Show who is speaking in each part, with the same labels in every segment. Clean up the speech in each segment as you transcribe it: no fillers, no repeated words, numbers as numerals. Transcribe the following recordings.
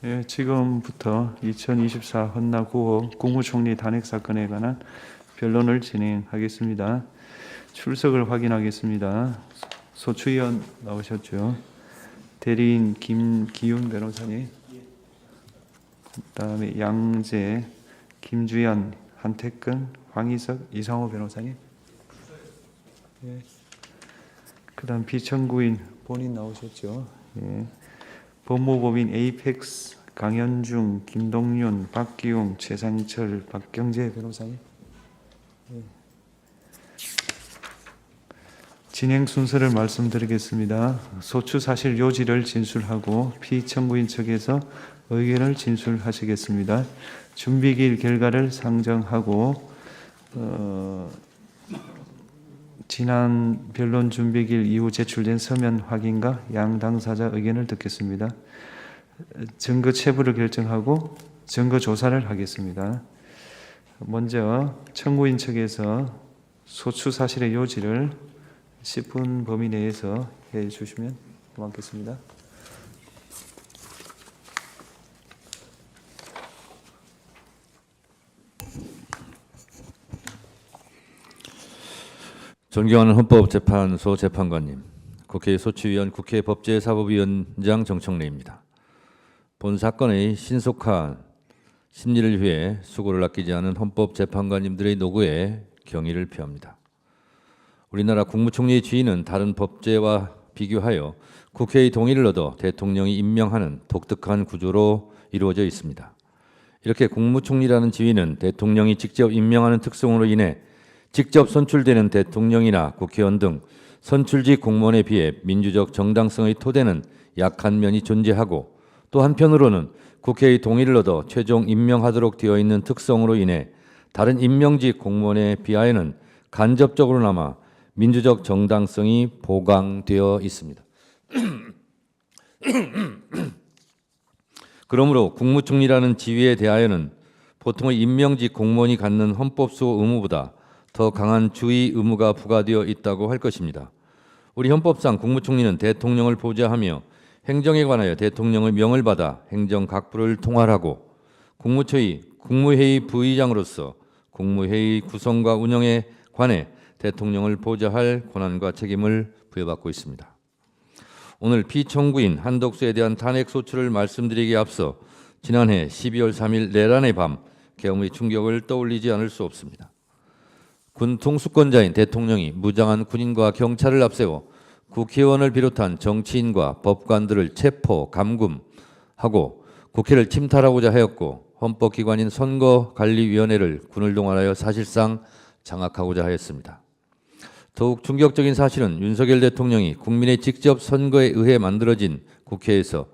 Speaker 1: 예, 지금부터 2024 헌나 9호 국무총리 탄핵 사건에 관한 변론을 진행하겠습니다. 출석을 확인하겠습니다. 소추위원 나오셨죠? 대리인 김기훈 변호사님, 그다음에 양재, 김주연, 한태근, 황희석, 이상호 변호사님. 예. 그다음 비청구인 본인 나오셨죠? 예. 법무법인 에이펙스 강현중, 김동윤, 박기웅, 최상철, 박경재 변호사님. 예. 진행 순서를 말씀드리겠습니다. 소추 사실 요지를 진술하고 피청구인 측에서 의견을 진술하시겠습니다. 준비기일 결과를 상정하고 지난 변론 준비기일 이후 제출된 서면 확인과 양 당사자 의견을 듣겠습니다. 증거 체부를 결정하고 증거 조사를 하겠습니다. 먼저 청구인 측에서 소추 사실의 요지를 10분 범위 내에서 해 주시면 고맙겠습니다.
Speaker 2: 존경하는 헌법재판소 재판관님, 국회 소추위원, 국회 법제사법위원장 정청래입니다. 본 사건의 신속한 심리를 위해 수고를 아끼지 않은 헌법재판관님들의 노고에 경의를 표합니다. 우리나라 국무총리의 지위는 다른 법제와 비교하여 국회의 동의를 얻어 대통령이 임명하는 독특한 구조로 이루어져 있습니다. 이렇게 국무총리라는 지위는 대통령이 직접 임명하는 특성으로 인해 직접 선출되는 대통령이나 국회의원 등 선출직 공무원에 비해 민주적 정당성의 토대는 약한 면이 존재하고, 또 한편으로는 국회의 동의를 얻어 최종 임명하도록 되어 있는 특성으로 인해 다른 임명직 공무원에 비하여는 간접적으로나마 민주적 정당성이 보강되어 있습니다. 그러므로 국무총리라는 지위에 대하여는 보통의 임명직 공무원이 갖는 헌법수호 의무보다 더 강한 주의 의무가 부과되어 있다고 할 것입니다. 우리 헌법상 국무총리는 대통령을 보좌하며 행정에 관하여 대통령의 명을 받아 행정각부를 통할하고, 국무회의 부의장으로서 국무회의 구성과 운영에 관해 대통령을 보좌할 권한과 책임을 부여받고 있습니다. 오늘 피청구인 한덕수에 대한 탄핵 소추를 말씀드리기에 앞서 지난해 12월 3일 내란의 밤 계엄의 충격을 떠올리지 않을 수 없습니다. 군 통수권자인 대통령이 무장한 군인과 경찰을 앞세워 국회의원을 비롯한 정치인과 법관들을 체포, 감금하고 국회를 침탈하고자 하였고, 헌법기관인 선거관리위원회를 군을 동원하여 사실상 장악하고자 하였습니다. 더욱 충격적인 사실은 윤석열 대통령이 국민의 직접 선거에 의해 만들어진 국회에서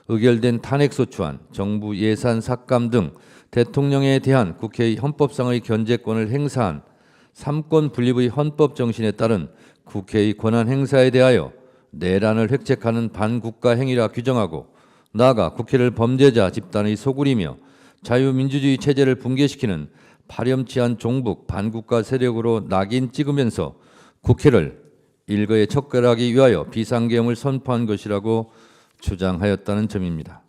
Speaker 2: 의결된 탄핵소추안, 정부 예산 삭감 등 대통령에 대한 국회의 헌법상의 견제권을 행사한 삼권 분립의 헌법 정신에 따른 국회의 권한 행사에 대하여 내란을 획책하는 반국가 행위라 규정하고, 나아가 국회를 범죄자 집단의 소굴이며 자유민주주의 체제를 붕괴시키는 파렴치한 종북 반국가 세력으로 낙인 찍으면서 국회를 일거에 척결하기 위하여 비상계엄을 선포한 것이라고 주장하였다는 점입니다.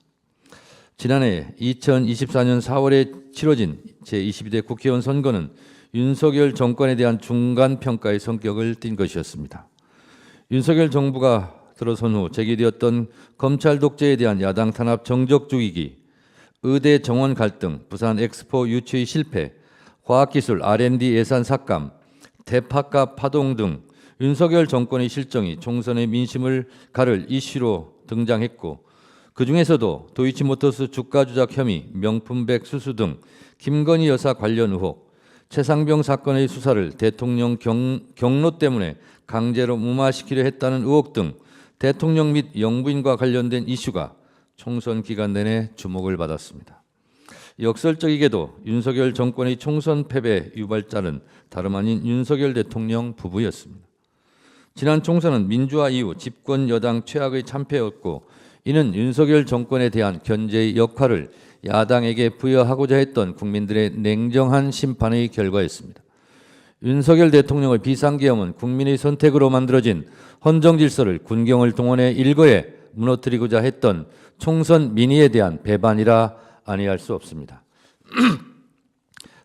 Speaker 2: 지난해 2024년 4월에 치러진 제22대 국회의원 선거는 윤석열 정권에 대한 중간평가의 성격을 띈 것이었습니다. 윤석열 정부가 들어선 후 제기되었던 검찰 독재에 대한 야당 탄압 정적 죽이기, 의대 정원 갈등, 부산 엑스포 유치의 실패, 과학기술 R&D 예산 삭감, 대파값 파동 등 윤석열 정권의 실정이 총선의 민심을 가를 이슈로 등장했고, 그중에서도 도이치모터스 주가 조작 혐의, 명품백 수수 등 김건희 여사 관련 의혹, 최상병 사건의 수사를 대통령 경로 때문에 강제로 무마시키려 했다는 의혹 등 대통령 및 영부인과 관련된 이슈가 총선 기간 내내 주목을 받았습니다. 역설적이게도 윤석열 정권의 총선 패배 유발자는 다름 아닌 윤석열 대통령 부부였습니다. 지난 총선은 민주화 이후 집권 여당 최악의 참패였고, 이는 윤석열 정권에 대한 견제의 역할을 야당에게 부여하고자 했던 국민들의 냉정한 심판의 결과였습니다. 윤석열 대통령의 비상계엄은 국민의 선택으로 만들어진 헌정질서를 군경을 동원해 일거에 무너뜨리고자 했던 총선 민의에 대한 배반이라 아니할 수 없습니다.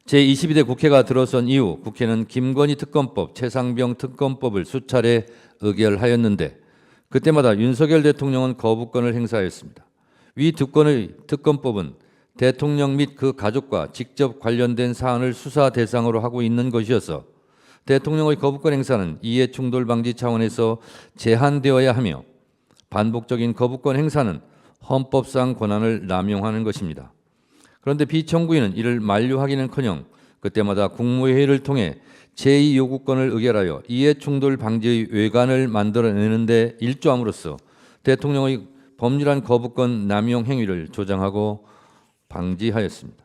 Speaker 2: 제22대 국회가 들어선 이후 국회는 김건희 특검법, 최상병 특검법을 수차례 의결하였는데 그때마다 윤석열 대통령은 거부권을 행사하였습니다. 위 두 건의 특검법은 대통령 및 그 가족과 직접 관련된 사안을 수사 대상으로 하고 있는 것이어서 대통령의 거부권 행사는 이해충돌 방지 차원에서 제한되어야 하며 반복적인 거부권 행사는 헌법상 권한을 남용하는 것입니다. 그런데 피청구인은 이를 만류하기는커녕 그때마다 국무회의를 통해 제2요구권을 의결하여 이해충돌 방지의 외관을 만들어내는 데 일조함으로써 대통령의 법률안 거부권 남용 행위를 조장하고 방치하였습니다.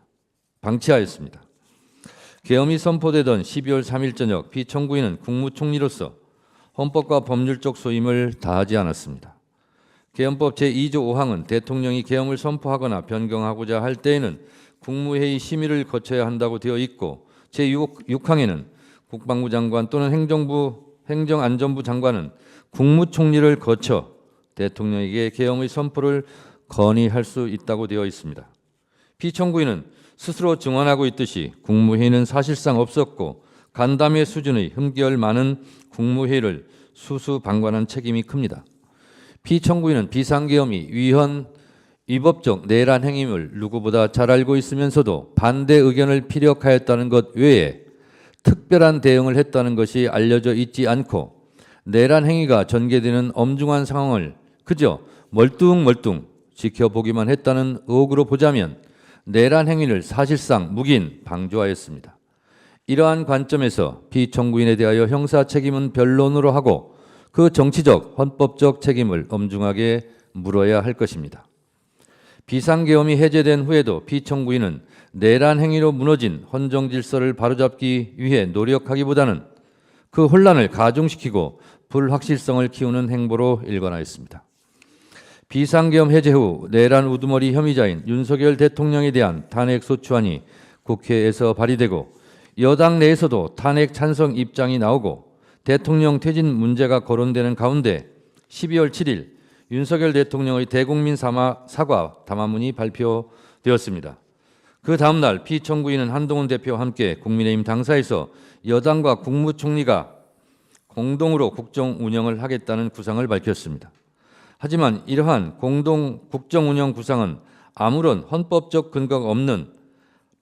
Speaker 2: 계엄이 선포되던 12월 3일 저녁 피청구인은 국무총리로서 헌법과 법률적 소임을 다하지 않았습니다. 계엄법 제2조 5항은 대통령이 계엄을 선포하거나 변경하고자 할 때에는 국무회의 심의를 거쳐야 한다고 되어 있고 제6항에는 국방부 장관 또는 행정안전부 장관은 국무총리를 거쳐 대통령에게 계엄의 선포를 건의할 수 있다고 되어 있습니다. 피청구인은 스스로 증언하고 있듯이 국무회의는 사실상 없었고 간담회 수준의 흠결 많은 국무회의를 수수방관한 책임이 큽니다. 피청구인은 비상계엄이 위헌 위법적 내란 행위임을 누구보다 잘 알고 있으면서도 반대 의견을 피력하였다는 것 외에 특별한 대응을 했다는 것이 알려져 있지 않고 내란 행위가 전개되는 엄중한 상황을 그저 멀뚱멀뚱 지켜보기만 했다는 의혹으로 보자면 내란 행위를 사실상 묵인 방조하였습니다. 이러한 관점에서 피청구인에 대하여 형사 책임은 변론으로 하고 그 정치적 헌법적 책임을 엄중하게 물어야 할 것입니다. 비상계엄이 해제된 후에도 피청구인은 내란 행위로 무너진 헌정 질서를 바로잡기 위해 노력하기보다는 그 혼란을 가중시키고 불확실성을 키우는 행보로 일관하였습니다. 비상계엄 해제 후 내란 우두머리 혐의자인 윤석열 대통령에 대한 탄핵소추안이 국회에서 발의되고 여당 내에서도 탄핵 찬성 입장이 나오고 대통령 퇴진 문제가 거론되는 가운데 12월 7일 윤석열 대통령의 대국민 사과 담화문이 발표되었습니다. 그 다음 날 피청구인은 한동훈 대표와 함께 국민의힘 당사에서 여당과 국무총리가 공동으로 국정 운영을 하겠다는 구상을 밝혔습니다. 하지만 이러한 공동 국정 운영 구상은 아무런 헌법적 근거가 없는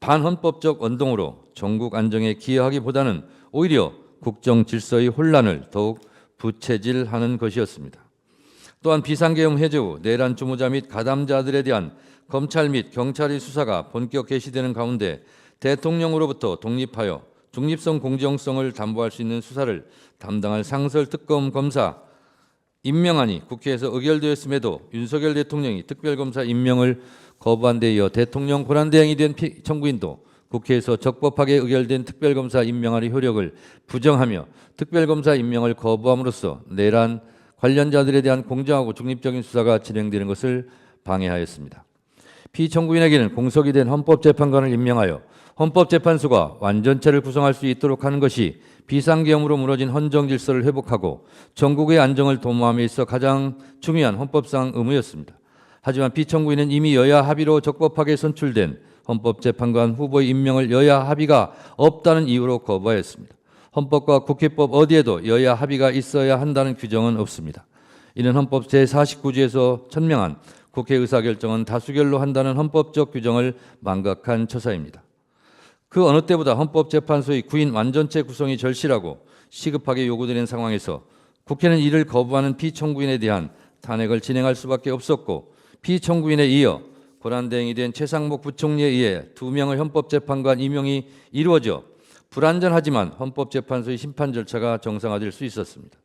Speaker 2: 반헌법적 언동으로 전국 안정에 기여하기보다는 오히려 국정 질서의 혼란을 더욱 부채질하는 것이었습니다. 또한 비상계엄 해제 후 내란 주모자 및 가담자들에 대한 검찰 및 경찰의 수사가 본격 개시되는 가운데 대통령으로부터 독립하여 중립성 공정성을 담보할 수 있는 수사를 담당할 상설특검 검사 임명안이 국회에서 의결되었음에도 윤석열 대통령이 특별검사 임명을 거부한 데 이어 대통령 권한대행이 된 피청구인도 국회에서 적법하게 의결된 특별검사 임명안의 효력을 부정하며 특별검사 임명을 거부함으로써 내란 관련자들에 대한 공정하고 중립적인 수사가 진행되는 것을 방해하였습니다. 피청구인에게는 공석이 된 헌법재판관을 임명하여 헌법재판소가 완전체를 구성할 수 있도록 하는 것이 비상계엄으로 무너진 헌정 질서를 회복하고 전국의 안정을 도모함에 있어 가장 중요한 헌법상 의무였습니다. 하지만 피청구인은 이미 여야 합의로 적법하게 선출된 헌법재판관 후보의 임명을 여야 합의가 없다는 이유로 거부하였습니다. 헌법과 국회법 어디에도 여야 합의가 있어야 한다는 규정은 없습니다. 이는 헌법 제49조에서 천명한 국회 의사결정은 다수결로 한다는 헌법적 규정을 망각한 처사입니다. 그 어느 때보다 헌법재판소의 구인 완전체 구성이 절실하고 시급하게 요구되는 상황에서 국회는 이를 거부하는 피청구인에 대한 탄핵을 진행할 수밖에 없었고 피청구인에 이어 권한대행이 된 최상목 부총리에 의해 2명의 헌법재판관 임명이 이루어져 불완전하지만 헌법재판소의 심판 절차가 정상화될 수 있었습니다.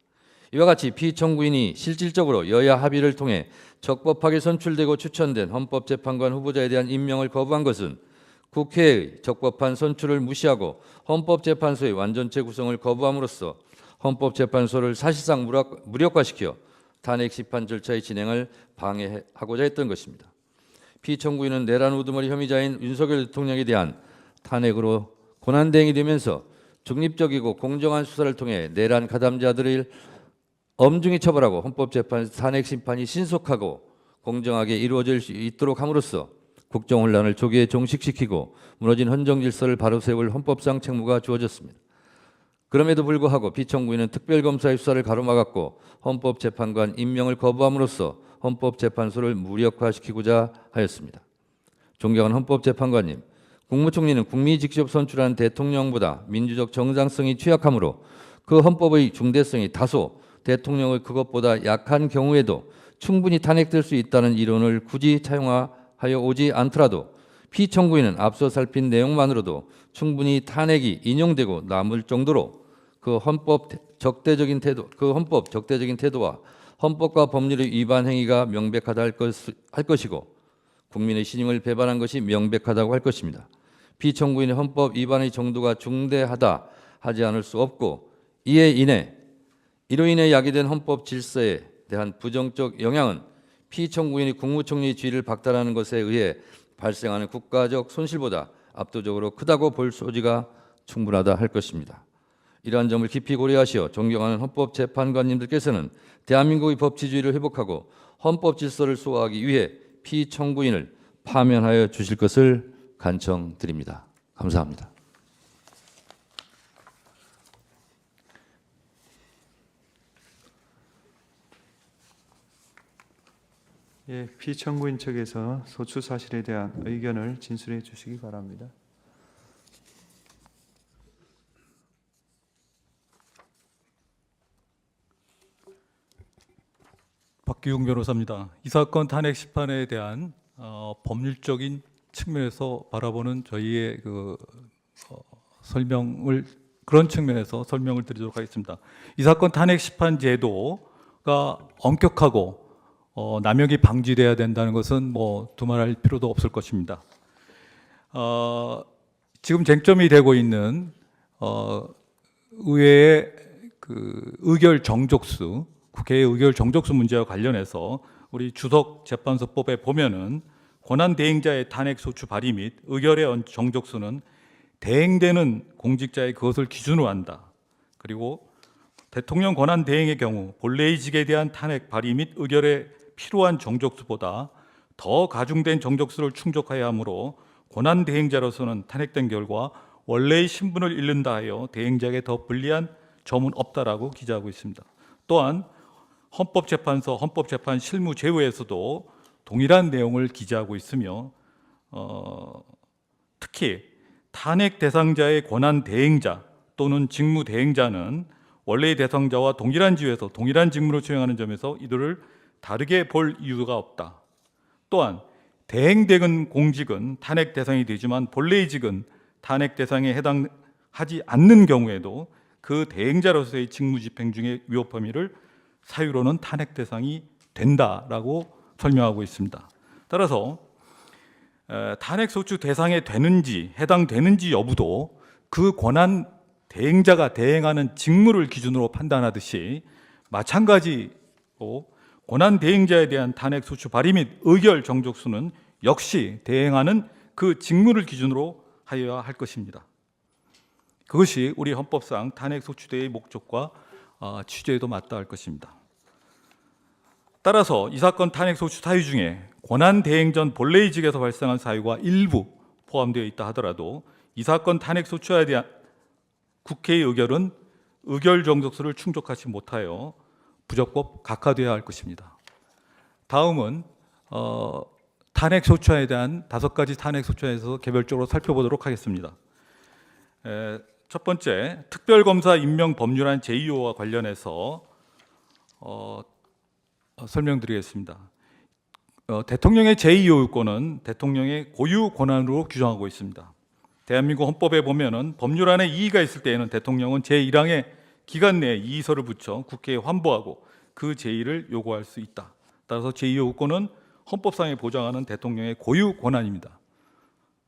Speaker 2: 이와 같이 피청구인이 실질적으로 여야 합의를 통해 적법하게 선출되고 추천된 헌법재판관 후보자에 대한 임명을 거부한 것은 국회의 적법한 선출을 무시하고 헌법재판소의 완전체 구성을 거부함으로써 헌법재판소를 사실상 무력화시켜 탄핵 심판 절차의 진행을 방해하고자 했던 것입니다. 피청구인은 내란 우두머리 혐의자인 윤석열 대통령에 대한 탄핵으로 권한대행이 되면서 중립적이고 공정한 수사를 통해 내란 가담자들을 엄중히 처벌하고 헌법재판에서 탄핵 심판이 신속하고 공정하게 이루어질 수 있도록 함으로써 국정 혼란을 조기에 종식시키고 무너진 헌정 질서를 바로 세울 헌법상 책무가 주어졌습니다. 그럼에도 불구하고 피청구인은 특별검사의 수사를 가로막았고 헌법재판관 임명을 거부함으로써 헌법재판소를 무력화시키고자 하였습니다. 존경하는 헌법재판관님, 국무총리는 국민이 직접 선출한 대통령보다 민주적 정당성이 취약하므로 그 헌법의 중대성이 다소 대통령의 그것보다 약한 경우에도 충분히 탄핵될 수 있다는 이론을 굳이 차용하여 오지 않더라도 피청구인은 앞서 살핀 내용만으로도 충분히 탄핵이 인용되고 남을 정도로 그 헌법 적대적인 태도와 헌법과 법률의 위반 행위가 명백하다 할 것이고 국민의 신임을 배반한 것이 명백하다고 할 것입니다. 피청구인의 헌법 위반의 정도가 중대하다 하지 않을 수 없고 이로 인해 야기된 헌법 질서에 대한 부정적 영향은 피청구인이 국무총리의 지위를 박탈하는 것에 의해 발생하는 국가적 손실보다 압도적으로 크다고 볼 소지가 충분하다 할 것입니다. 이러한 점을 깊이 고려하시어 존경하는 헌법재판관님들께서는 대한민국의 법치주의를 회복하고 헌법 질서를 수호하기 위해 피청구인을 파면하여 주실 것을 간청드립니다. 감사합니다.
Speaker 1: 예, 피청구인 측에서 소추 사실에 대한 의견을 진술해 주시기 바랍니다.
Speaker 3: 박기웅 변호사입니다. 이 사건 탄핵 심판에 대한 법률적인 측면에서 바라보는 저희의 그런 측면에서 설명을 드리도록 하겠습니다. 이 사건 탄핵 심판 제도가 엄격하고 남용이 방지돼야 된다는 것은 두말할 필요도 없을 것입니다. 지금 쟁점이 되고 있는 의회의 의결 정족수, 국회의 의결 정족수 문제와 관련해서 우리 주석 재판소법에 보면은 권한 대행자의 탄핵 소추 발의 및 의결의 정족수는 대행되는 공직자의 그것을 기준으로 한다. 그리고 대통령 권한 대행의 경우 본래의직에 대한 탄핵 발의 및 의결에 필요한 정족수보다 더 가중된 정족수를 충족해야 하므로 권한 대행자로서는 탄핵된 결과 원래의 신분을 잃는다 하여 대행자에게 더 불리한 점은 없다라고 기재하고 있습니다. 또한 헌법재판소 헌법재판 실무 제도에서도 동일한 내용을 기재하고 있으며 특히 탄핵 대상자의 권한 대행자 또는 직무 대행자는 원래의 대상자와 동일한 지위에서 동일한 직무를 수행하는 점에서 이들을 다르게 볼 이유가 없다. 또한 대행되는 공직은 탄핵 대상이 되지만 본래의 직은 탄핵 대상에 해당하지 않는 경우에도 그 대행자로서의 직무 집행 중에 위법 혐의를 사유로는 탄핵 대상이 된다라고 설명하고 있습니다. 따라서 탄핵 소추 대상에 되는지 해당되는지 여부도 그 권한 대행자가 대행하는 직무를 기준으로 판단하듯이 마찬가지로 권한 대행자에 대한 탄핵 소추 발의 및 의결 정족수는 역시 대행하는 그 직무를 기준으로 하여야 할 것입니다. 그것이 우리 헌법상 탄핵 소추대의 목적과 취지에도 맞닿을 것입니다. 따라서 이 사건 탄핵 소추 사유 중에 권한 대행 전 본래의직에서 발생한 사유가 일부 포함되어 있다 하더라도 이 사건 탄핵 소추에 대한 국회의 의결은 의결 정족수를 충족하지 못하여 부적법 각하되어야 할 것입니다. 다음은 탄핵 소추안에 대한 5가지 탄핵 소추안에서 개별적으로 살펴보도록 하겠습니다. 첫 번째, 특별검사 임명 법률안 제2호와 관련해서 설명드리겠습니다. 대통령의 제2호유권은 대통령의 고유 권한으로 규정하고 있습니다. 대한민국 헌법에 보면은 법률안에 이의가 있을 때에는 대통령은 제1항의 기간 내에 이의서를 붙여 국회에 환보하고 그 제의를 요구할 수 있다. 따라서 제2호유권은 헌법상에 보장하는 대통령의 고유 권한입니다.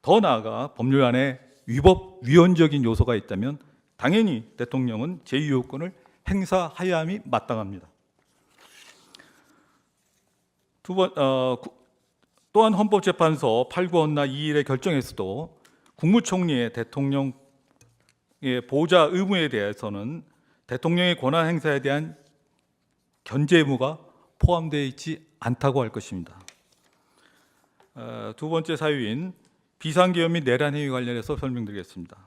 Speaker 3: 더 나아가 법률안에 위헌적인 요소가 있다면 당연히 대통령은 제2호유권을 행사해야 함이 마땅합니다. 또한 헌법재판소 8구헌나 2일의 결정에서도 국무총리의 대통령의 보좌 의무에 대해서는 대통령의 권한 행사에 대한 견제 의무가 포함되어 있지 않다고 할 것입니다. 두 번째 사유인 비상계엄 및 내란 행위 관련해서 설명드리겠습니다.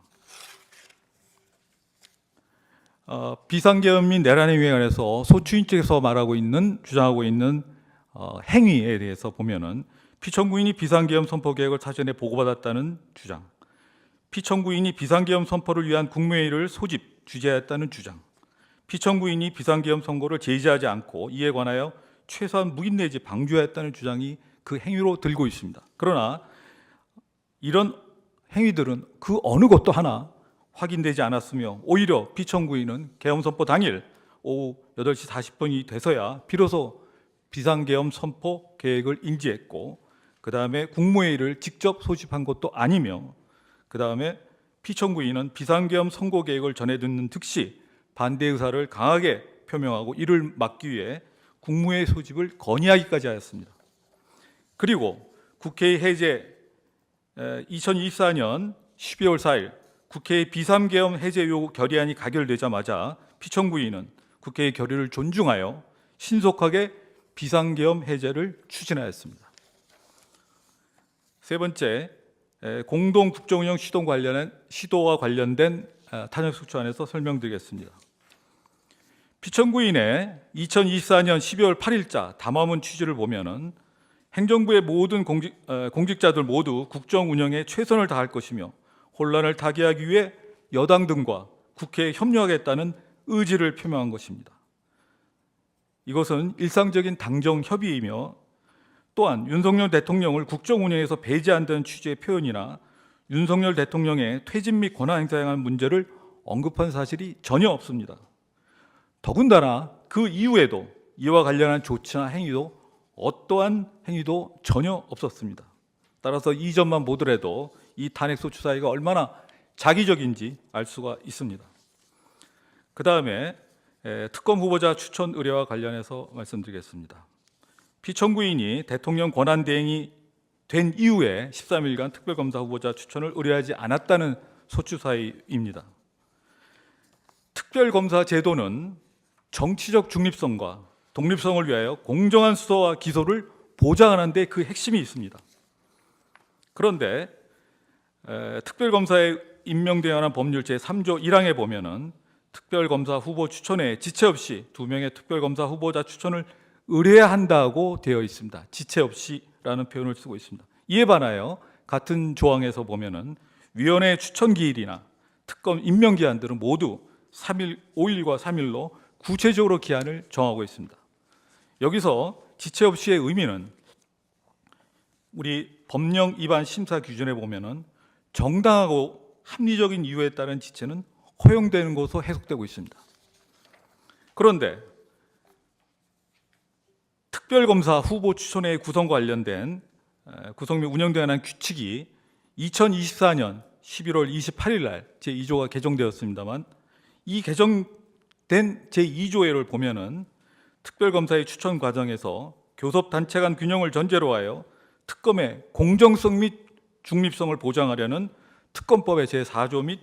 Speaker 3: 비상계엄 및 내란 행위에 관해서 소추인 측에서 주장하고 있는 행위에 대해서 보면은 피청구인이 비상계엄 선포 계획을 사전에 보고받았다는 주장, 피청구인이 비상계엄 선포를 위한 국무회의를 소집, 주재했다는 주장, 피청구인이 비상계엄 선고를 제지하지 않고 이에 관하여 최소한 묵인 내지 방조했다는 주장이 그 행위로 들고 있습니다. 그러나 이런 행위들은 그 어느 것도 하나 확인되지 않았으며 오히려 피청구인은 계엄 선포 당일 오후 8시 40분이 돼서야 비로소 비상계엄 선포 계획을 인지했고 그 다음에 국무회의를 직접 소집한 것도 아니며 그 다음에 피청구인은 비상계엄 선고 계획을 전해 듣는 즉시 반대 의사를 강하게 표명하고 이를 막기 위해 국무회의 소집을 건의하기까지 하였습니다. 그리고 국회의 해제 2024년 12월 4일 국회의 비상계엄 해제 요구 결의안이 가결되자마자 피청구인은 국회의 결의를 존중하여 신속하게 비상계엄 해제를 추진하였습니다. 세 번째, 공동 국정운영 시도와 관련된 탄핵소추안에서 설명드리겠습니다. 피청구인의 2024년 12월 8일자 담화문 취지를 보면은 행정부의 모든 공직자들 모두 국정 운영에 최선을 다할 것이며 혼란을 타개하기 위해 여당 등과 국회에 협력하겠다는 의지를 표명한 것입니다. 이것은 일상적인 당정 협의이며 또한 윤석열 대통령을 국정 운영에서 배제한다는 취지의 표현이나 윤석열 대통령의 퇴진 및 권한 행사에 관한 문제를 언급한 사실이 전혀 없습니다. 더군다나 그 이후에도 이와 관련한 조치나 행위도 어떠한 행위도 전혀 없었습니다. 따라서 이 점만 보더라도 이 탄핵소추 사유가 얼마나 자기적인지 알 수가 있습니다. 그 다음에 특검 후보자 추천 의뢰와 관련해서 말씀드리겠습니다. 피청구인이 대통령 권한 대행이 된 이후에 13일간 특별검사 후보자 추천을 의뢰하지 않았다는 소추 사유입니다. 특별검사 제도는 정치적 중립성과 독립성을 위하여 공정한 수사와 기소를 보장하는 데 그 핵심이 있습니다. 그런데 특별검사에 임명되어 하는 법률 제3조 1항에 보면은 특별검사 후보 추천에 지체 없이 2명의 특별검사 후보자 추천을 의뢰해야 한다고 되어 있습니다. 지체 없이라는 표현을 쓰고 있습니다. 이에 반하여 같은 조항에서 보면은 위원회 추천 기일이나 특검 임명 기한들은 모두 3일, 5일과 3일로 구체적으로 기한을 정하고 있습니다. 여기서 지체 없이의 의미는 우리 법령 위반 심사 기준에 보면은 정당하고 합리적인 이유에 따른 지체는 허용되는 것으로 해석되고 있습니다. 그런데 특별검사 후보 추천의 구성과 관련된 구성 및 운영에 관한 규칙이 2024년 11월 28일 날 제2조가 개정되었습니다만 이 개정된 제2조를 보면은 특별검사의 추천 과정에서 교섭단체 간 균형을 전제로 하여 특검의 공정성 및 중립성을 보장하려는 특검법의 제4조 및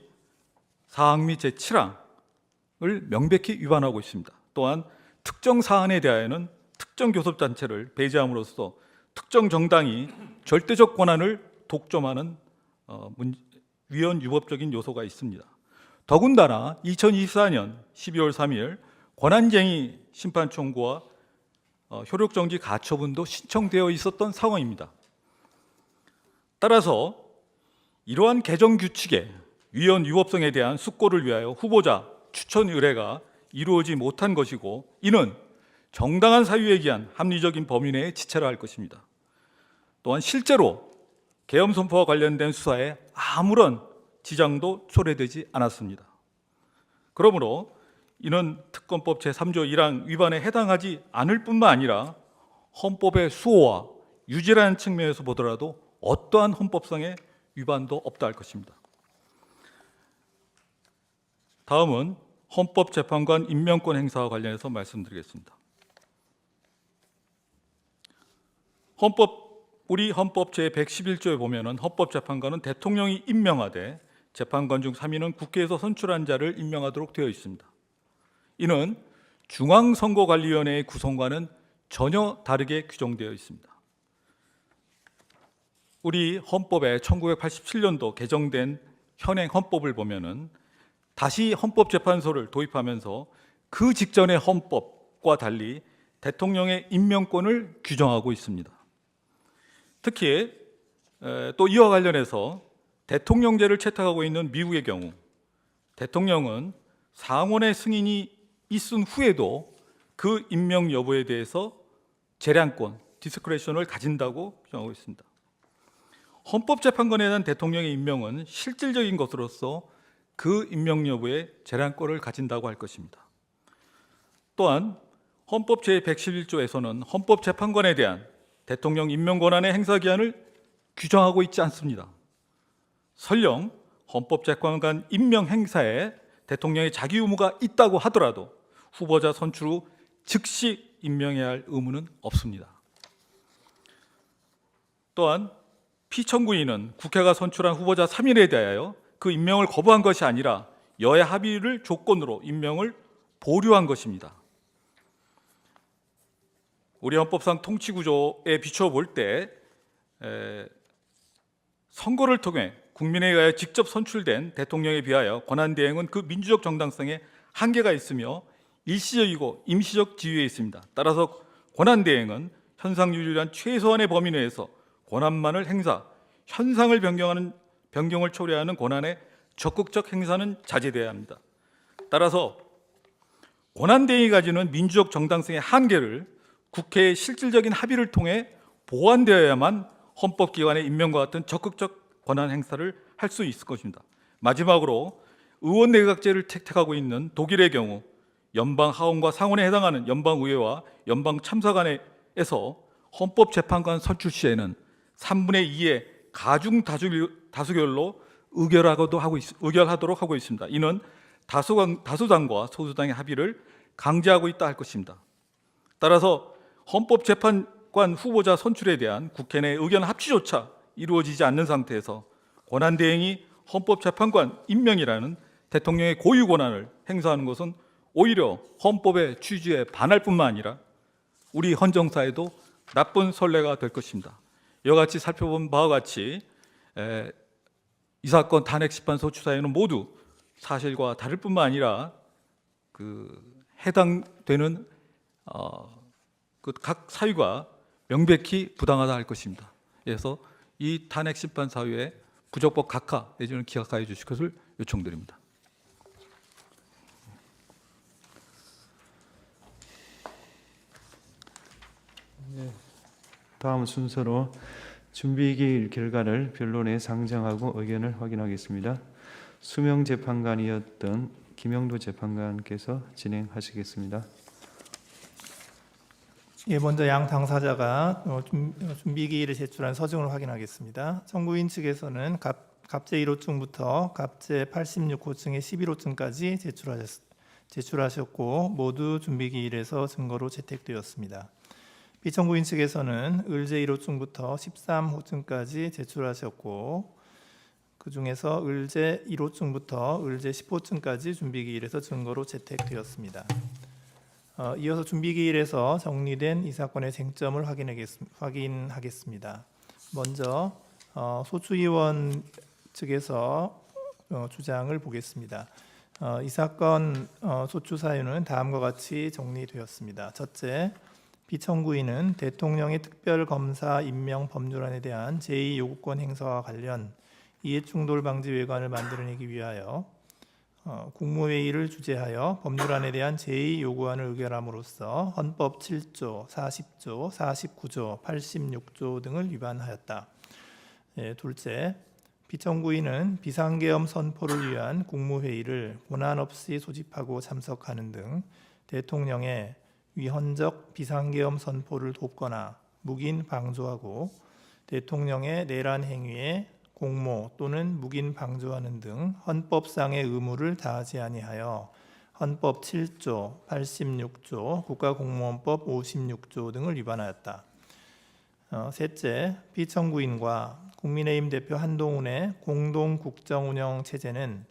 Speaker 3: 4항 및 제7항을 명백히 위반하고 있습니다. 또한 특정 사안에 대하여는 특정 교섭단체를 배제함으로써 특정 정당이 절대적 권한을 독점하는 위헌 유법적인 요소가 있습니다. 더군다나 2024년 12월 3일 권한쟁의 심판 청구와 효력정지 가처분도 신청되어 있었던 상황입니다. 따라서 이러한 개정 규칙의 위헌 유법성에 대한 숙고를 위하여 후보자 추천 의뢰가 이루어지지 못한 것이고 이는 정당한 사유에 기한 합리적인 범위 내에 지체라 할 것입니다. 또한 실제로 계엄 선포와 관련된 수사에 아무런 지장도 초래되지 않았습니다. 그러므로 이는 특검법 제3조 1항 위반에 해당하지 않을 뿐만 아니라 헌법의 수호와 유지라는 측면에서 보더라도 어떠한 헌법상의 위반도 없다 할 것입니다. 다음은 헌법재판관 임명권 행사와 관련해서 말씀드리겠습니다. 우리 헌법 제111조에 보면은 헌법재판관은 대통령이 임명하되 재판관 중 3인은 국회에서 선출한 자를 임명하도록 되어 있습니다. 이는 중앙선거관리위원회의 구성과는 전혀 다르게 규정되어 있습니다. 우리 헌법에 1987년도 개정된 현행 헌법을 보면은 다시 헌법재판소를 도입하면서 그 직전의 헌법과 달리 대통령의 임명권을 규정하고 있습니다. 특히 또 이와 관련해서 대통령제를 채택하고 있는 미국의 경우 대통령은 상원의 승인이 있은 후에도 그 임명 여부에 대해서 재량권, 디스크레션을 가진다고 규정하고 있습니다. 헌법재판관에 대한 대통령의 임명은 실질적인 것으로서 그 임명 여부에 재량권을 가진다고 할 것입니다. 또한 헌법 제111조에서는 헌법재판관에 대한 대통령 임명 권한의 행사 기한을 규정하고 있지 않습니다. 설령 헌법재판관 임명 행사에 대통령의 자기 의무가 있다고 하더라도 후보자 선출 후 즉시 임명해야 할 의무는 없습니다. 또한 피청구인은 국회가 선출한 후보자 3인에 대하여 그 임명을 거부한 것이 아니라 여야 합의를 조건으로 임명을 보류한 것입니다. 우리 헌법상 통치구조에 비춰볼 때 선거를 통해 국민에 의하여 직접 선출된 대통령에 비하여 권한대행은 그 민주적 정당성에 한계가 있으며 일시적이고 임시적 지위에 있습니다. 따라서 권한대행은 현상 유지한 최소한의 범위 내에서 권한만을 행사, 현상을 변경을 초래하는 권한의 적극적 행사는 자제돼야 합니다. 따라서 권한대행이 가지는 민주적 정당성의 한계를 국회의 실질적인 합의를 통해 보완되어야만 헌법기관의 임명과 같은 적극적 권한 행사를 할 수 있을 것입니다. 마지막으로 의원 내각제를 택하고 있는 독일의 경우 연방 하원과 상원에 해당하는 연방의회와 연방 참사관에서 헌법재판관 선출 시에는 3분의 2의 가중 다수결로 의결하도록 하고 있습니다. 이는 다수당과 소수당의 합의를 강제하고 있다 할 것입니다. 따라서 헌법재판관 후보자 선출에 대한 국회 내 의견 합치조차 이루어지지 않는 상태에서 권한대행이 헌법재판관 임명이라는 대통령의 고유 권한을 행사하는 것은 오히려 헌법의 취지에 반할 뿐만 아니라 우리 헌정사에도 나쁜 선례가 될 것입니다. 이와 같이 살펴본 바와 같이 이 사건 탄핵심판 소추 사유는 모두 사실과 다를 뿐만 아니라 해당되는 각 사유가 명백히 부당하다 할 것입니다. 그래서 이 탄핵심판 사유에 부적법 각하 내지는 기각하여 주실 것을 요청드립니다.
Speaker 1: 다음 순서로 준비기일 결과를 변론에 상정하고 의견을 확인하겠습니다. 수명 재판관이었던 김영도 재판관께서 진행하시겠습니다.
Speaker 4: 예, 먼저 양 당사자가 준비기일을 제출한 서증을 확인하겠습니다. 청구인 측에서는 갑제 1호증부터 갑제 86호증의 11호증까지 제출하셨고 모두 준비기일에서 증거로 채택되었습니다. 피청구인 측에서는 을제 1호증부터 13호증까지 제출하셨고 그 중에서 을제 1호증부터 을제 10호증까지 준비기일에서 증거로 채택되었습니다. 이어서 준비기일에서 정리된 이 사건의 쟁점을 확인하겠습니다. 먼저 소추위원 측에서 주장을 보겠습니다. 이 사건 소추 사유는 다음과 같이 정리되었습니다. 첫째, 피청구인은 대통령의 특별검사 임명 법률안에 대한 제2요구권 행사와 관련 이해충돌 방지 외관을 만들어내기 위하여 국무회의를 주재하여 법률안에 대한 제2요구안을 의결함으로써 헌법 7조, 40조, 49조, 86조 등을 위반하였다. 둘째, 피청구인은 비상계엄 선포를 위한 국무회의를 권한 없이 소집하고 참석하는 등 대통령의 위헌적 비상계엄 선포를 돕거나 묵인 방조하고 대통령의 내란 행위에 공모 또는 묵인 방조하는 등 헌법상의 의무를 다하지 아니하여 헌법 7조, 86조, 국가공무원법 56조 등을 위반하였다. 셋째, 피청구인과 국민의힘 대표 한동훈의 공동 국정운영 체제는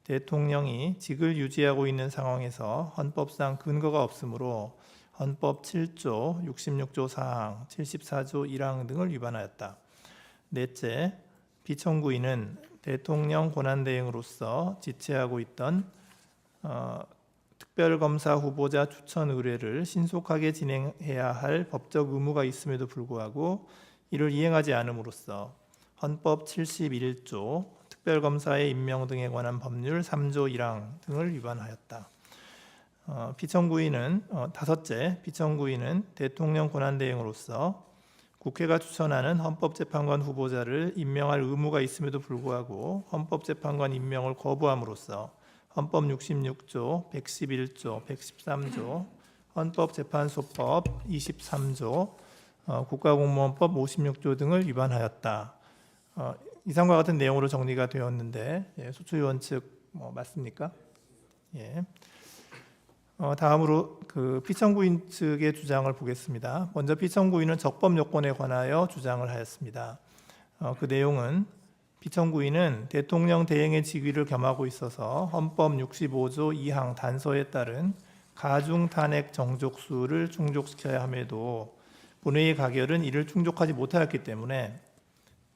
Speaker 4: 대통령이 직을 유지하고 있는 상황에서 헌법상 근거가 없으므로 헌법 7조, 66조 4항, 74조 1항 등을 위반하였다. 넷째, 피청구인은 대통령 권한대행으로서 지체하고 있던 특별검사 후보자 추천 의뢰를 신속하게 진행해야 할 법적 의무가 있음에도 불구하고 이를 이행하지 않음으로써 헌법 71조 특별검사의 임명 등에 관한 법률 3조 1항 등을 위반하였다. 다섯째, 피청구인은 대통령 권한대행으로서 국회가 추천하는 헌법재판관 후보자를 임명할 의무가 있음에도 불구하고 헌법재판관 임명을 거부함으로써 헌법 66조, 111조, 113조, 헌법재판소법 23조, 국가공무원법 56조 등을 위반하였다. 이상과 같은 내용으로 정리가 되었는데 소추위원 측 맞습니까? 예. 다음으로 피청구인 측의 주장을 보겠습니다. 먼저 피청구인은 적법 요건에 관하여 주장을 하였습니다. 그 내용은 피청구인은 대통령 대행의 직위를 겸하고 있어서 헌법 65조 2항 단서에 따른 가중 탄핵 정족수를 충족시켜야 함에도 본회의 가결은 이를 충족하지 못하였기 때문에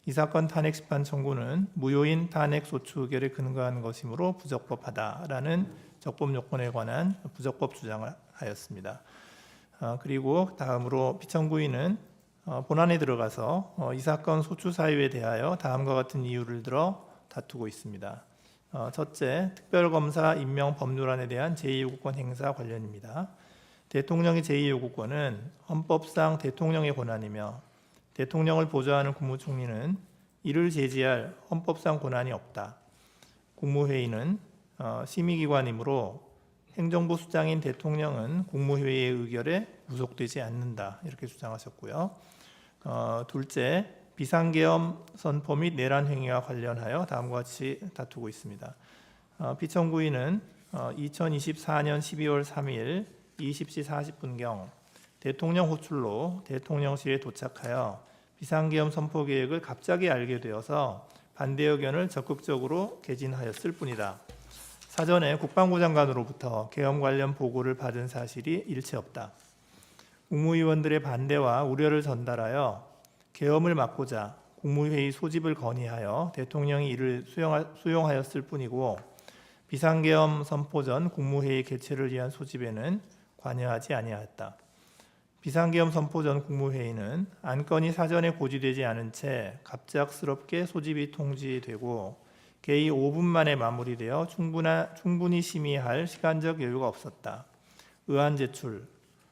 Speaker 4: 이 사건 탄핵 심판 청구는 무효인 탄핵 소추 의결에 근거한 것이므로 부적법하다라는 적법 요건에 관한 부적법 주장을 하였습니다. 그리고 다음으로 피청구인은 본안에 들어가서 이 사건 소추 사유에 대하여 다음과 같은 이유를 들어 다투고 있습니다. 첫째, 특별검사 임명 법률안에 대한 제2요구권 행사 관련입니다. 대통령의 제2요구권은 헌법상 대통령의 권한이며 대통령을 보좌하는 국무총리는 이를 제지할 헌법상 권한이 없다. 국무회의는 심의기관이므로 행정부 수장인 대통령은 국무회의의 의결에 무속되지 않는다. 이렇게 주장하셨고요. 둘째, 비상계엄 선포 및 내란 행위와 관련하여 다음과 같이 다투고 있습니다. 피청구인은 2024년 12월 3일 20시 40분경 대통령 호출로 대통령실에 도착하여 비상계엄 선포 계획을 갑자기 알게 되어서 반대 의견을 적극적으로 개진하였을 뿐이다. 사전에 국방부 장관으로부터 계엄 관련 보고를 받은 사실이 일체 없다. 국무위원들의 반대와 우려를 전달하여 계엄을 막고자 국무회의 소집을 건의하여 대통령이 이를 수용하였을 뿐이고 비상계엄 선포 전 국무회의 개최를 위한 소집에는 관여하지 아니하였다. 비상계엄 선포 전 국무회의는 안건이 사전에 고지되지 않은 채 갑작스럽게 소집이 통지되고 개의 5분 만에 마무리되어 충분히 심의할 시간적 여유가 없었다. 의안 제출,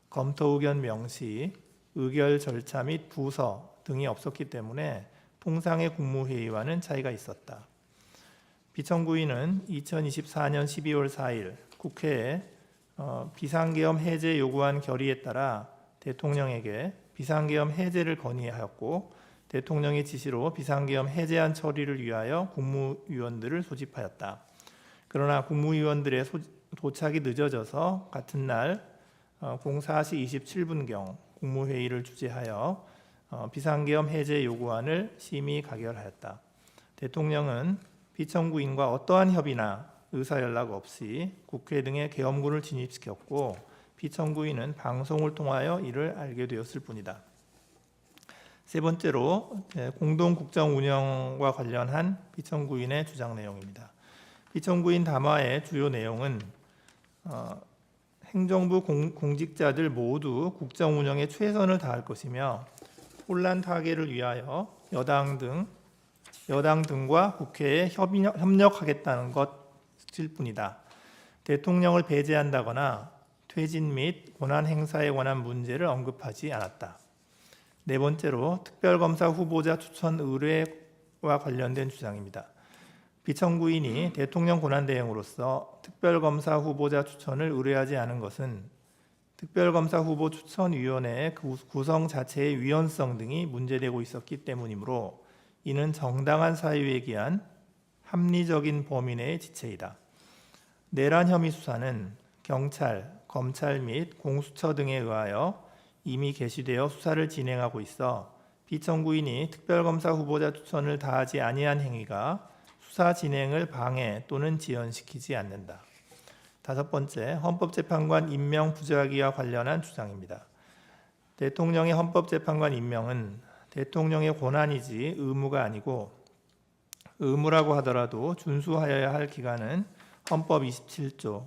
Speaker 4: 검토 의견 명시, 의결 절차 및 부서 등이 없었기 때문에 통상의 국무회의와는 차이가 있었다. 피청구인은 2024년 12월 4일 국회에 비상계엄 해제 요구안 결의에 따라 대통령에게 비상계엄 해제를 건의하였고 대통령의 지시로 비상계엄 해제안 처리를 위하여 국무위원들을 소집하였다. 그러나 국무위원들의 도착이 늦어져서 같은 날 04시 27분경 국무회의를 주재하여 비상계엄 해제 요구안을 심의 가결하였다. 대통령은 피청구인과 어떠한 협의나 의사연락 없이 국회 등에 계엄군을 진입시켰고 피청구인은 방송을 통하여 이를 알게 되었을 뿐이다. 세 번째로 공동국정 운영과 관련한 피청구인의 주장 내용입니다. 피청구인 담화의 주요 내용은 행정부 공직자들 모두 국정 운영에 최선을 다할 것이며 혼란 타개를 위하여 여당 등과 국회에 협력하겠다는 것일 뿐이다. 대통령을 배제한다거나 퇴진 및 권한 행사에 관한 문제를 언급하지 않았다. 네 번째로 특별검사 후보자 추천 의뢰와 관련된 주장입니다. 피청구인이 대통령 권한대행으로서 특별검사 후보자 추천을 의뢰하지 않은 것은 특별검사 후보 추천위원회의 구성 자체의 위헌성 등이 문제되고 있었기 때문이므로 이는 정당한 사유에 기한 합리적인 범위 내의 지체이다. 내란 혐의 수사는 경찰, 검찰 및 공수처 등에 의하여 이미 개시되어 수사를 진행하고 있어 피청구인이 특별검사 후보자 추천을 다하지 아니한 행위가 수사 진행을 방해 또는 지연시키지 않는다. 다섯 번째, 헌법재판관 임명 부작위와 관련한 주장입니다. 대통령의 헌법재판관 임명은 대통령의 권한이지 의무가 아니고, 의무라고 하더라도 준수하여야 할 기간은 헌법 27조,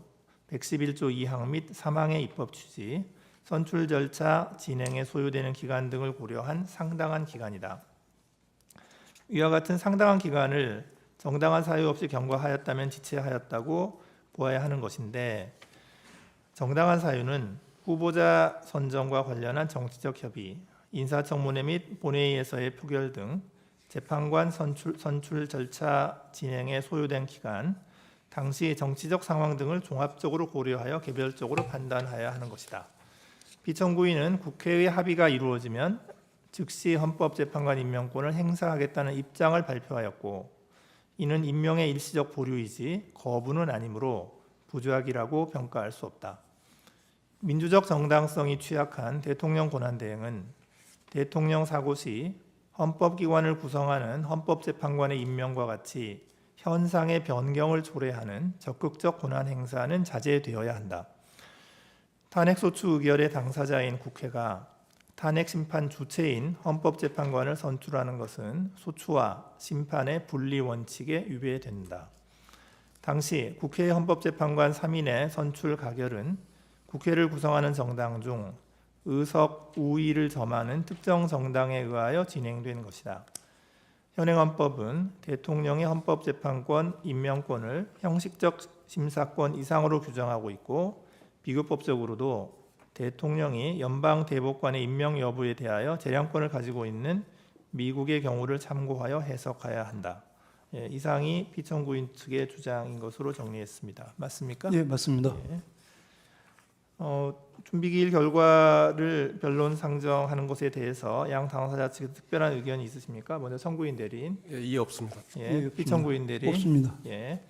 Speaker 4: 111조 2항 및 3항의 입법 취지, 선출 절차 진행에 소요되는 기간 등을 고려한 상당한 기간이다. 이와 같은 상당한 기간을 정당한 사유 없이 경과하였다면 지체하였다고 보아야 하는 것인데, 정당한 사유는 후보자 선정과 관련한 정치적 협의, 인사청문회 및 본회의에서의 표결 등 재판관 선출 절차 진행에 소요된 기간, 당시 정치적 상황 등을 종합적으로 고려하여 개별적으로 판단하여야 하는 것이다. 피청구인은 국회의 합의가 이루어지면 즉시 헌법재판관 임명권을 행사하겠다는 입장을 발표하였고, 이는 임명의 일시적 보류이지 거부는 아니므로 부작위라고 평가할 수 없다. 민주적 정당성이 취약한 대통령 권한대행은 대통령 사고 시 헌법기관을 구성하는 헌법재판관의 임명과 같이 현상의 변경을 초래하는 적극적 권한 행사는 자제되어야 한다. 탄핵소추 의결의 당사자인 국회가 탄핵심판 주체인 헌법재판관을 선출하는 것은 소추와 심판의 분리 원칙에 위배된다. 당시 국회 헌법재판관 3인의 선출 가결은 국회를 구성하는 정당 중 의석 우위를 점하는 특정 정당에 의하여 진행된 것이다. 현행헌법은 대통령의 헌법재판관 임명권을 형식적 심사권 이상으로 규정하고 있고, 비교법적으로도 대통령이 연방대법관의 임명 여부에 대하여 재량권을 가지고 있는 미국의 경우를 참고하여 해석해야 한다. 이상이 피청구인 측의 주장인 것으로 정리했습니다. 맞습니까?
Speaker 5: 예, 맞습니다.
Speaker 4: 준비기일 결과를 변론 상정하는 것에 대해서 양 당사자 측에 특별한 의견이 있으십니까? 먼저 청구인 대리인.
Speaker 6: 예, 이해 없습니다.
Speaker 4: 예, 피청구인 대리인.
Speaker 5: 없습니다.
Speaker 4: 예.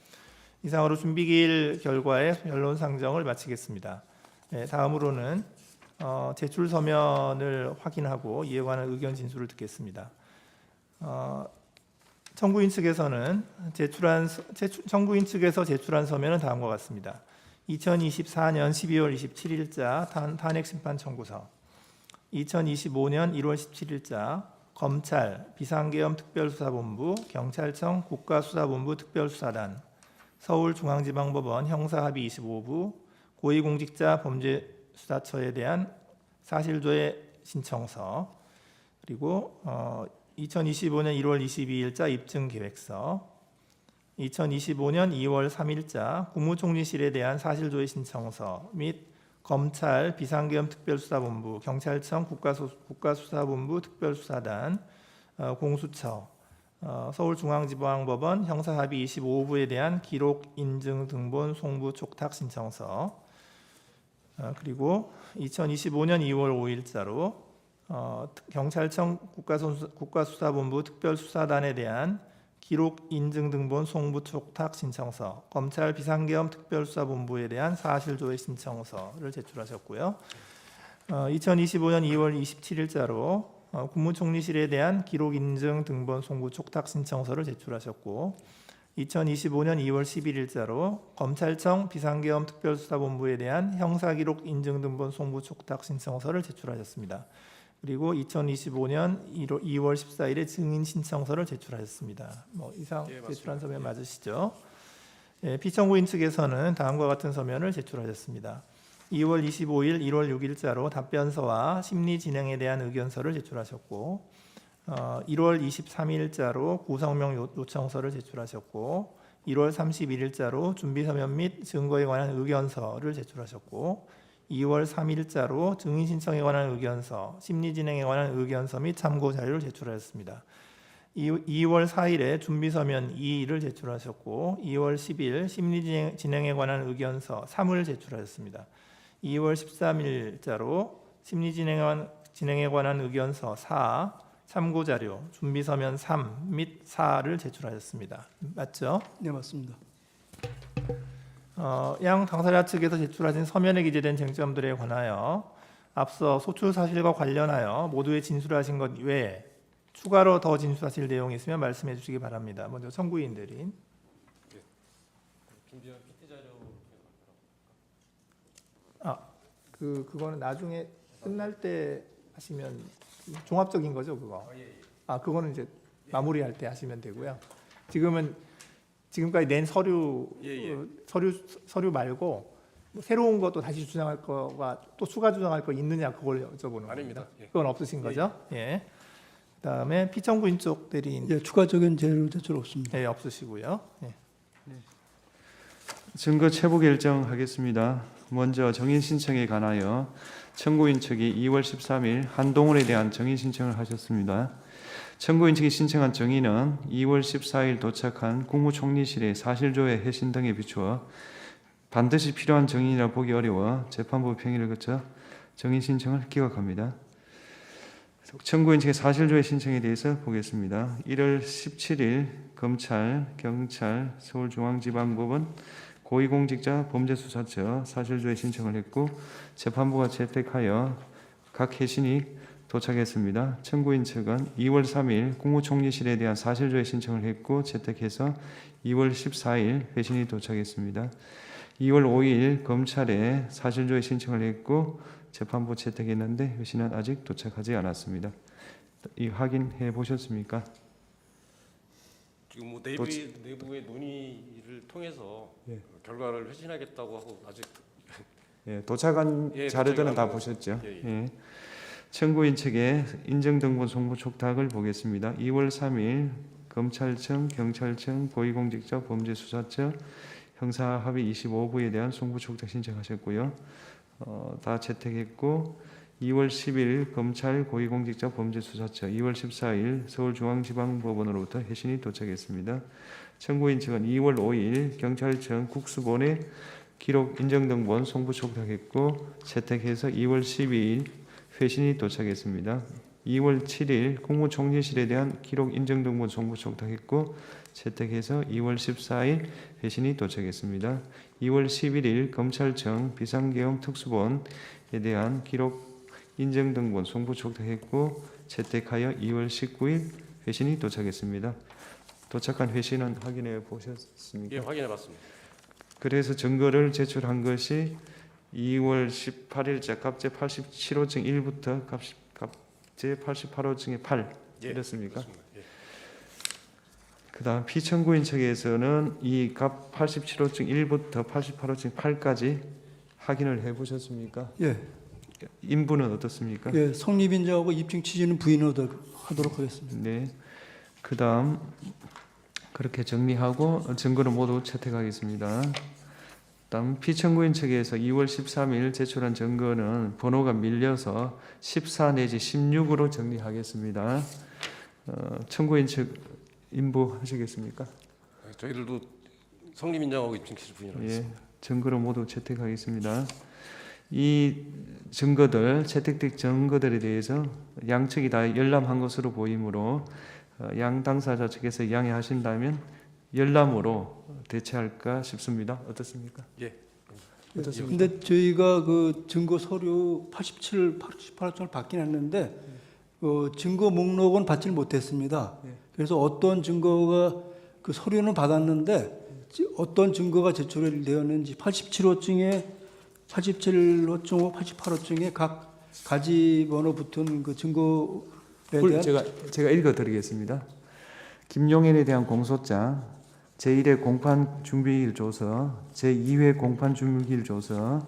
Speaker 4: 이상으로 준비기일 결과의 변론 상정을 마치겠습니다. 예, 다음으로는 제출 서면을 확인하고 이에 관한 의견 진술을 듣겠습니다. 청구인 측에서는 청구인 측에서 제출한 서면은 다음과 같습니다. 2024년 12월 27일자 탄핵심판 청구서, 2025년 1월 17일자 검찰 비상계엄 특별수사본부 경찰청 국가수사본부 특별수사단 서울중앙지방법원 형사합의 25부 고위공직자 범죄수사처에 대한 사실조회 신청서, 그리고 2025년 1월 22일자 입증계획서, 2025년 2월 3일자 국무총리실에 대한 사실조회 신청서 및 검찰 비상계엄 특별수사본부 경찰청 국가수사본부 특별수사단 공수처 서울중앙지방법원 형사합의 25부에 대한 기록 인증 등본 송부 촉탁 신청서, 그리고 2025년 2월 5일자로 경찰청 국가수사본부 특별수사단에 대한 기록 인증 등본 송부 촉탁 신청서, 검찰 비상계엄 특별수사본부에 대한 사실조회 신청서를 제출하셨고요. 2025년 2월 27일자로 국무총리실에 대한 기록 인증 등본 송부 촉탁 신청서를 제출하셨고, 2025년 2월 11일자로 검찰청 비상계엄 특별수사본부에 대한 형사기록 인증 등본 송부 촉탁 신청서를 제출하셨습니다. 그리고 2025년 2월 14일에 증인 신청서를 제출하셨습니다. 이상 제출한 서면 맞으시죠? 예, 피청구인 측에서는 다음과 같은 서면을 제출하셨습니다. 2월 25일, 1월 6일자로 답변서와 심리 진행에 대한 의견서를 제출하셨고, 1월 23일자로 구성명 요청서를 제출하셨고, 1월 31일자로 준비서면 및 증거에 관한 의견서를 제출하셨고, 2월 3일자로 증인 신청에 관한 의견서, 심리 진행에 관한 의견서 및 참고 자료를 제출하였습니다. 2월 4일에 준비서면 2를 제출하셨고, 2월 10일 심리 진행에 관한 의견서 3을 제출하였습니다. 2월 13일자로 심리 진행에 관한 의견서 4, 참고 자료, 준비서면 3 및 4를 제출하였습니다. 맞죠?
Speaker 5: 네, 맞습니다.
Speaker 4: 양 당사자 측에서 제출하신 서면에 기재된 쟁점들에 관하여 앞서 소출 사실과 관련하여 모두의 진술하신 것 외에 추가로 더 진술하실 내용이 있으면 말씀해 주시기 바랍니다. 먼저 청구인들이. 그거는 나중에 끝날 때 하시면 종합적인 거죠, 그거. 그거는 이제 마무리할 때 하시면 되고요. 지금까지 낸 서류 말고 뭐 새로운 것도 다시 주장할 거가 또 추가 주장할 거 있느냐 그걸 여쭤보는 겁니다. 그건 없으신 거죠? 예. 그다음에 피청구인 쪽 대리인.
Speaker 5: 예, 추가적인 자료 제출 없습니다.
Speaker 4: 네, 없으시고요. 예.
Speaker 1: 증거 체부 결정하겠습니다. 먼저 정인 신청에 관하여 청구인 측이 2월 13일 한동훈에 대한 정인 신청을 하셨습니다. 청구인 측이 신청한 정인은 2월 14일 도착한 국무총리실의 사실조회 회신 등에 비추어 반드시 필요한 정인이라 보기 어려워 재판부 평의를 거쳐 정인 신청을 기각합니다. 청구인 측의 사실조회 신청에 대해서 보겠습니다. 1월 17일 검찰, 경찰, 서울중앙지방법원, 고위공직자 범죄수사처 사실조회 신청을 했고 재판부가 채택하여 각 회신이 도착했습니다. 청구인 측은 2월 3일 국무총리실에 대한 사실조회 신청을 했고 채택해서 2월 14일 회신이 도착했습니다. 2월 5일 검찰에 사실조회 신청을 했고 재판부 채택했는데 회신은 아직 도착하지 않았습니다. 이 확인해 보셨습니까?
Speaker 6: 지금 뭐 내부의 논의를 통해서 결과를 회신하겠다고 하고 아직
Speaker 1: 예, 도착한 자료들은 다 보셨죠? 예. 청구인 측의 인정등본 송부 촉탁을 보겠습니다. 2월 3일 검찰청, 경찰청, 고위공직자 범죄수사처 형사합의 25부에 대한 송부 촉탁 신청하셨고요. 다 채택했고 2월 10일 검찰 고위공직자 범죄수사처, 2월 14일 서울중앙지방법원으로부터 회신이 도착했습니다. 청구인 측은 2월 5일 경찰청 국수본에 기록 인정등본 송부 촉탁했고 채택해서 2월 12일 회신이 도착했습니다. 2월 7일 국무총리실에 대한 기록 인정등본 송부 촉탁했고 채택해서 2월 14일 회신이 도착했습니다. 2월 11일 검찰청 비상계엄 특수본에 대한 기록 인정등본 송부 촉탁했고 채택하여 2월 19일 회신이 도착했습니다. 도착한 회신은 확인해 보셨습니까?
Speaker 6: 예, 확인해봤습니다.
Speaker 1: 그래서 증거를 제출한 것이 2월 18일자 갑제 87호증 1부터 갑제 88호증의 8 이렇습니까?
Speaker 6: 그렇습니다. 예.
Speaker 1: 그다음 피청구인 측에서는 이 갑 87호증 1부터 88호증 8까지 확인을 해보셨습니까?
Speaker 5: 예,
Speaker 1: 인부는 어떻습니까?
Speaker 5: 예, 성립인자하고 입증 취지는 부인하도록 하겠습니다.
Speaker 1: 네. 그다음 그렇게 정리하고 증거를 모두 채택하겠습니다. 다음 피청구인 측에서 2월 13일 제출한 증거는 번호가 밀려서 14 내지 16으로 정리하겠습니다. 청구인 측 인부하시겠습니까?
Speaker 6: 저희들도 성립인정하고 입증키를 부인하겠습니다.
Speaker 1: 예, 증거를 모두 채택하겠습니다. 이 증거들 채택된 증거들에 대해서 양측이 다 열람한 것으로 보이므로 양 당사자 측에서 양해하신다면 열람으로 대체할까 싶습니다. 어떻습니까?
Speaker 6: 예.
Speaker 5: 근데 저희가 그 증거 서류 87, 88호증을 받긴 했는데 증거 목록은 받지를 못했습니다. 그래서 어떤 증거가 그 서류는 받았는데 어떤 증거가 제출되었는지 87호증에 87호증, 88호증에 각 가지 번호 붙은 그 증거에 대한
Speaker 1: 제가 읽어드리겠습니다. 김용현에 대한 공소장, 제1회 공판 준비일 조서, 제2회 공판 준비일 조서,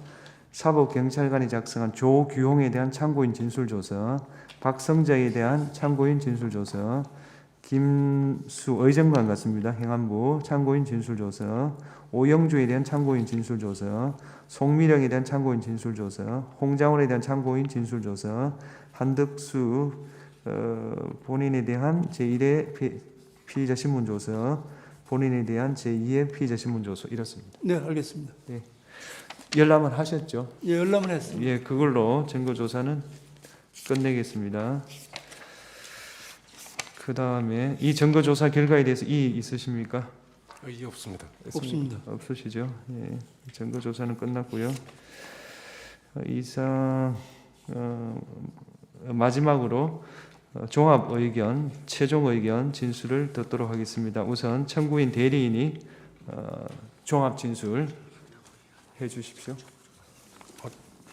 Speaker 1: 사법경찰관이 작성한 조규홍에 대한 참고인 진술 조서, 박성자에 대한 참고인 진술 조서, 김수 의정관 같습니다. 행안부 참고인 진술 조서, 오영주에 대한 참고인 진술 조서, 송미령에 대한 참고인 진술 조서, 홍장원에 대한 참고인 진술 조서, 한덕수 본인에 대한 제1회 피의자 신문 조서, 본인에 대한 제2의 피의자 신문 조서 이렇습니다.
Speaker 5: 네, 알겠습니다.
Speaker 1: 열람을 하셨죠?
Speaker 5: 예, 열람을 했습니다.
Speaker 1: 예, 그걸로 증거 조사는 끝내겠습니다. 그 다음에 이 증거 조사 결과에 대해서 이의 있으십니까?
Speaker 6: 이해 없습니다.
Speaker 5: 없습니다.
Speaker 1: 없으시죠? 예, 증거 조사는 끝났고요. 이상 마지막으로 종합 의견, 최종 의견 진술을 듣도록 하겠습니다. 우선 청구인 대리인이 종합 진술 해주십시오.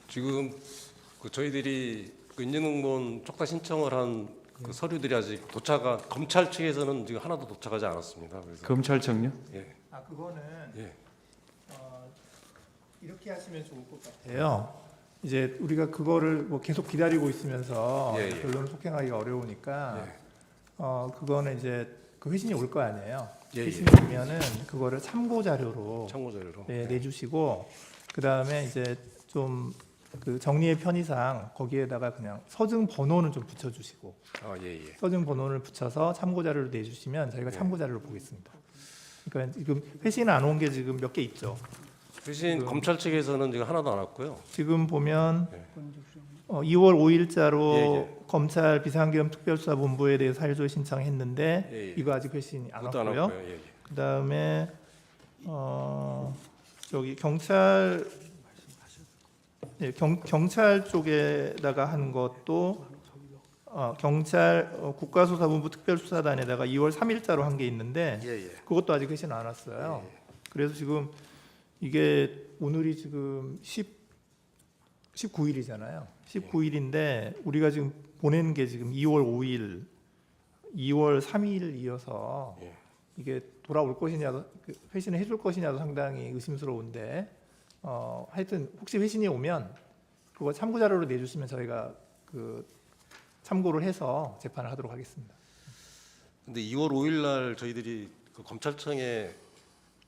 Speaker 6: 지금 저희들이 인증공무원 촉탁 신청을 한 그 서류들이 아직 검찰 측에서는 지금 하나도 도착하지 않았습니다. 그래서
Speaker 1: 검찰청요?
Speaker 6: 예,
Speaker 4: 그거는
Speaker 6: 예.
Speaker 4: 이렇게 하시면 좋을 것 같아요. 이제 우리가 그거를 뭐 계속 기다리고 있으면서
Speaker 6: 예, 예.
Speaker 4: 결론을 속행하기가 어려우니까
Speaker 6: 예.
Speaker 4: 그거는 이제 그 회신이 올 거 아니에요.
Speaker 6: 예, 예.
Speaker 4: 회신이 오면은 그거를 참고 자료로
Speaker 6: 참고 자료로.
Speaker 4: 내주시고 그 다음에 이제 좀 그 정리의 편의상 거기에다가 그냥 서증 번호는 좀 붙여주시고
Speaker 6: 예.
Speaker 4: 서증 번호를 붙여서 참고 자료를 내주시면 저희가 참고 자료를 보겠습니다. 그러니까 지금 회신 안 온 게 지금 몇 개 있죠.
Speaker 6: 대신 검찰 측에서는 지금 하나도 안 왔고요.
Speaker 4: 지금 보면 2월 5일자로
Speaker 6: 예.
Speaker 4: 검찰 비상계엄 특별수사본부에 대해서 사유조회 신청했는데
Speaker 6: 예.
Speaker 4: 이거 아직 회신이 안
Speaker 6: 그것도 안
Speaker 4: 왔고요.
Speaker 6: 왔고요. 예.
Speaker 4: 그다음에 저기 경찰 경찰 쪽에다가 한 것도 경찰 국가수사본부 특별수사단에다가 2월 3일자로 한 게 있는데
Speaker 6: 예.
Speaker 4: 그것도 아직 회신 안 왔어요. 그래서 지금 이게 오늘이 지금 19일이잖아요. 19일인데 우리가 지금 보낸 게 지금 2월 5일, 2월 3일이어서
Speaker 6: 예.
Speaker 4: 이게 돌아올 것이냐도 회신을 해줄 것이냐도 상당히 의심스러운데 하여튼 혹시 회신이 오면 그거 참고 자료로 내주시면 저희가 그 참고를 해서 재판을 하도록 하겠습니다.
Speaker 6: 근데 2월 5일 날 저희들이 그 검찰청에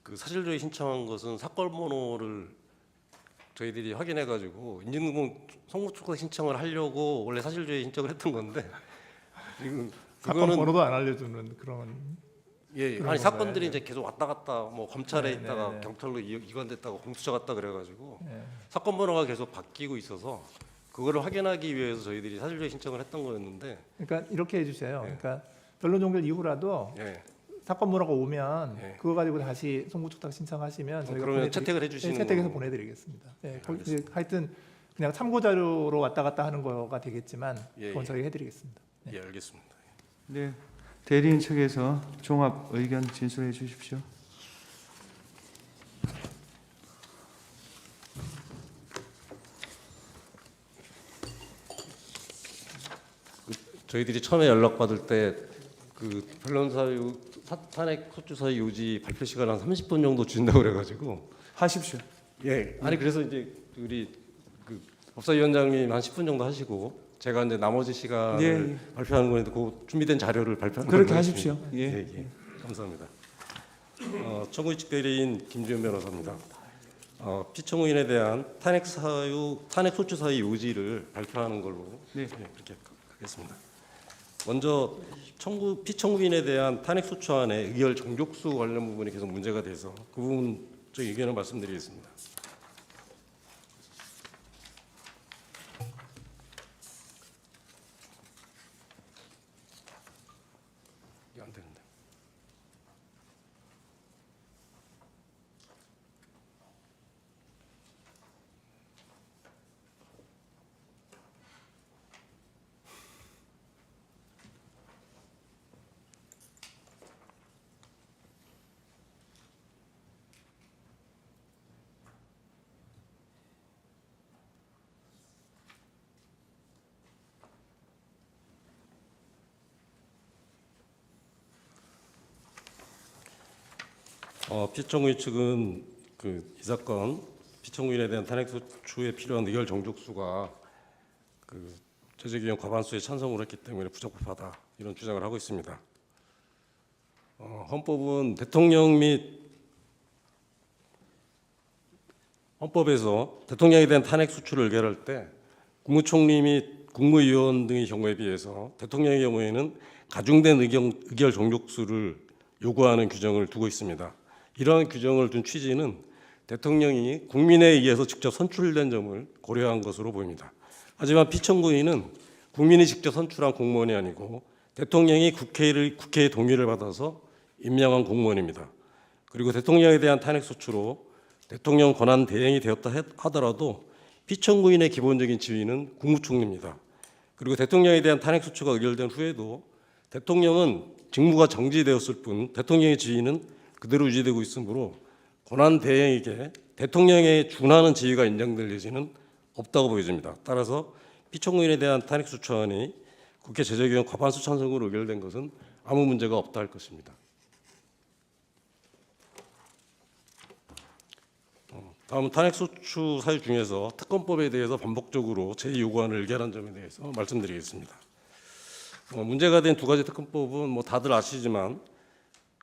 Speaker 6: 그 사실조회 신청한 것은 사건 번호를 저희들이 확인해 가지고 인증공무원 송구촉탁 신청을 하려고 원래 사실조회 신청을 했던 건데 지금
Speaker 4: 사건 번호도 안 알려주는 그런
Speaker 6: 예,
Speaker 4: 그런
Speaker 6: 아니
Speaker 4: 건가요?
Speaker 6: 사건들이 이제 계속 왔다 갔다 뭐 검찰에
Speaker 4: 네,
Speaker 6: 있다가
Speaker 4: 네.
Speaker 6: 경찰로 이관됐다가 공수처 갔다 그래가지고
Speaker 4: 예.
Speaker 6: 사건 번호가 계속 바뀌고 있어서 그거를 확인하기 위해서 저희들이 사실조회 신청을 했던 거였는데
Speaker 4: 그러니까 이렇게 해주세요.
Speaker 6: 예.
Speaker 4: 그러니까 변론 종결 이후라도
Speaker 6: 예,
Speaker 4: 사건 번호가 오면
Speaker 6: 예.
Speaker 4: 그거 가지고 다시 송구촉탁 신청하시면 저희가
Speaker 6: 그러면 채택을 해주시는
Speaker 4: 채택해서
Speaker 6: 걸로.
Speaker 4: 보내드리겠습니다. 예,
Speaker 6: 알겠습니다.
Speaker 4: 이제 하여튼 그냥 참고 자료로 왔다 갔다 하는 거가 되겠지만
Speaker 6: 예,
Speaker 4: 그건
Speaker 6: 예.
Speaker 4: 저희가 해드리겠습니다.
Speaker 6: 예, 알겠습니다.
Speaker 1: 네, 대리인 측에서 종합 의견 진술해 주십시오.
Speaker 6: 저희들이 처음에 연락 받을 때 그 변론사 탄핵 소추사의 요지 발표 시간 한 30분 정도 준다고 그래가지고
Speaker 1: 하십시오.
Speaker 6: 예, 아니 그래서 이제 우리 그 법사위원장님 한 10분 정도 하시고 제가 이제 나머지 시간을
Speaker 1: 예.
Speaker 6: 발표하는 거는데 그 준비된 자료를 발표하는
Speaker 1: 그렇게
Speaker 6: 걸로
Speaker 1: 하십시오.
Speaker 6: 하겠습니다.
Speaker 1: 예.
Speaker 6: 예. 감사합니다. 청구인 측 대리인 김주현 변호사입니다. 피청구인에 대한 탄핵 소추 사유 요지를 발표하는 걸로
Speaker 1: 네.
Speaker 6: 그렇게 하겠습니다. 먼저 피청구인에 대한 탄핵 소추안의 의결 정족수 관련 부분이 계속 문제가 돼서 그 부분 저 의견을 말씀드리겠습니다. 이게 안 되는데. 피청구인 측은 이 사건 피청구인에 대한 탄핵 소추에 필요한 의결 정족수가 제재규정 과반수에 찬성을 했기 때문에 부적법하다 이런 주장을 하고 있습니다. 헌법은 대통령 및 헌법에서 대통령에 대한 탄핵 소추를 의결할 때 국무총리 및 국무위원 등의 경우에 비해서 대통령의 경우에는 가중된 의결 정족수를 요구하는 규정을 두고 있습니다. 이러한 규정을 둔 취지는 대통령이 국민에 의해서 직접 선출된 점을 고려한 것으로 보입니다. 하지만 피청구인은 국민이 직접 선출한 공무원이 아니고 대통령이 국회의 동의를 받아서 임명한 공무원입니다. 그리고 대통령에 대한 탄핵 소추로 대통령 권한 대행이 되었다 하더라도 피청구인의 기본적인 지위는 국무총리입니다. 그리고 대통령에 대한 탄핵 소추가 의결된 후에도 대통령은 직무가 정지되었을 뿐 대통령의 지위는 그대로 유지되고 있으므로 권한 대행에게 대통령에 준하는 지위가 인정될 여지는 없다고 보여집니다. 따라서 피청구인에 대한 탄핵 소추안이 국회 제적위원 과반수 찬성으로 의결된 것은 아무 문제가 없다 할 것입니다. 다음은 탄핵 소추 사유 중에서 특검법에 대해서 반복적으로 제2요구안을 의결한 점에 대해서 말씀드리겠습니다. 문제가 된 두 가지 특검법은 뭐 다들 아시지만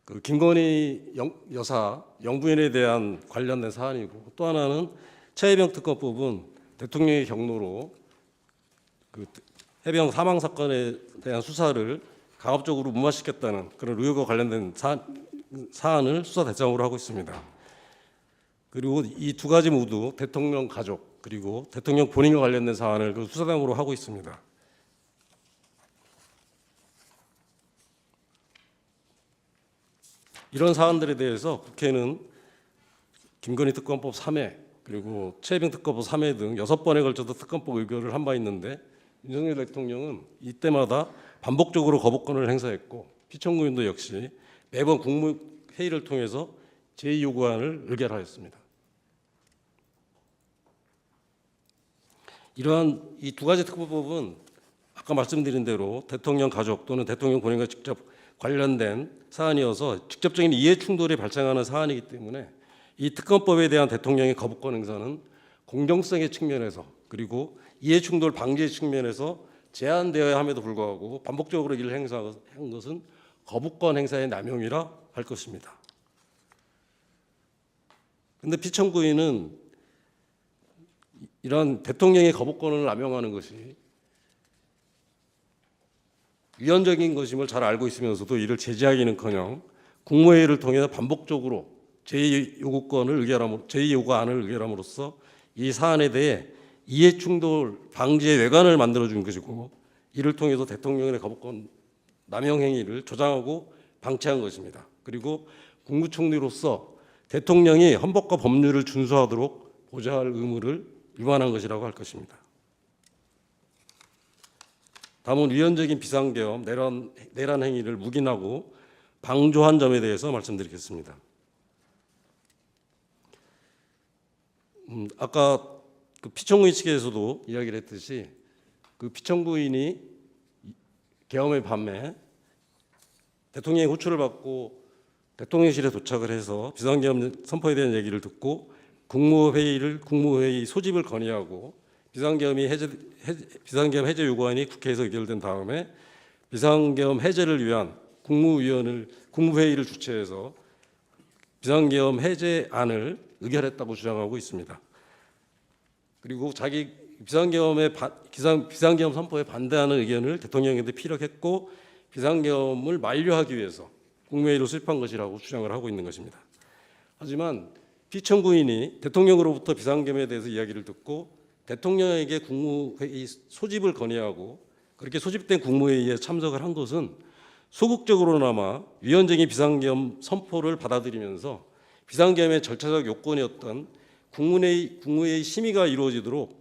Speaker 6: 그 김건희 여사 영부인에 대한 관련된 사안이고, 또 하나는 최혜병 특검법은 대통령의 경로로 그 해병 사망 사건에 대한 수사를 강압적으로 무마시켰다는 그런 의혹과 관련된 사안을 수사 대상으로 하고 있습니다. 그리고 이 두 가지 모두 대통령 가족 그리고 대통령 본인과 관련된 사안을 그 수사대상으로 하고 있습니다. 이런 사안들에 대해서 국회는 김건희 특검법 3회 그리고 최혜병 특검법 3회 등 6번에 걸쳐서 특검법 의결을 한 바 있는데, 윤석열 대통령은 이때마다 반복적으로 거부권을 행사했고, 피청구인도 역시 매번 국무회의를 통해서 제2요구안을 의결하였습니다. 이러한 이 두 가지 특검법은 아까 말씀드린 대로 대통령 가족 또는 대통령 본인과 직접 관련된 사안이어서 직접적인 이해 충돌이 발생하는 사안이기 때문에 이 특검법에 대한 대통령의 거부권 행사는 공정성의 측면에서 그리고 이해 충돌 방지의 측면에서 제한되어야 함에도 불구하고 반복적으로 이를 행사한 것은 거부권 행사의 남용이라 할 것입니다. 그런데 피청구인은 이런 대통령의 거부권을 남용하는 것이 위헌적인 것임을 잘 알고 있으면서도 이를 제지하기는커녕 국무회의를 통해 반복적으로 제2요구안을 의결함으로써 이 사안에 대해 이해충돌 방지의 외관을 만들어준 것이고, 이를 통해서 대통령의 거부권 남용 행위를 조장하고 방치한 것입니다. 그리고 국무총리로서 대통령이 헌법과 법률을 준수하도록 보좌할 의무를 위반한 것이라고 할 것입니다. 다음은 위헌적인 비상계엄, 내란 행위를 묵인하고 방조한 점에 대해서 말씀드리겠습니다. 아까 그 피청구인 측에서도 이야기를 했듯이 그 피청구인이 계엄의 밤에 대통령의 호출을 받고 대통령실에 도착을 해서 비상계엄 선포에 대한 얘기를 듣고 국무회의 소집을 건의하고 비상계엄 해제 요구안이 국회에서 의결된 다음에 비상계엄 해제를 위한 국무회의를 주최해서 비상계엄 해제안을 의결했다고 주장하고 있습니다. 그리고 자기 비상계엄 선포에 반대하는 의견을 대통령에게 피력했고 비상계엄을 만료하기 위해서 국무회의로 수립한 것이라고 주장을 하고 있는 것입니다. 하지만 피청구인이 대통령으로부터 비상계엄에 대해서 이야기를 듣고 대통령에게 국무회의 소집을 건의하고 그렇게 소집된 국무회의에 참석을 한 것은 소극적으로나마 위헌적인 비상계엄 선포를 받아들이면서 비상계엄의 절차적 요건이었던 국무회의 심의가 이루어지도록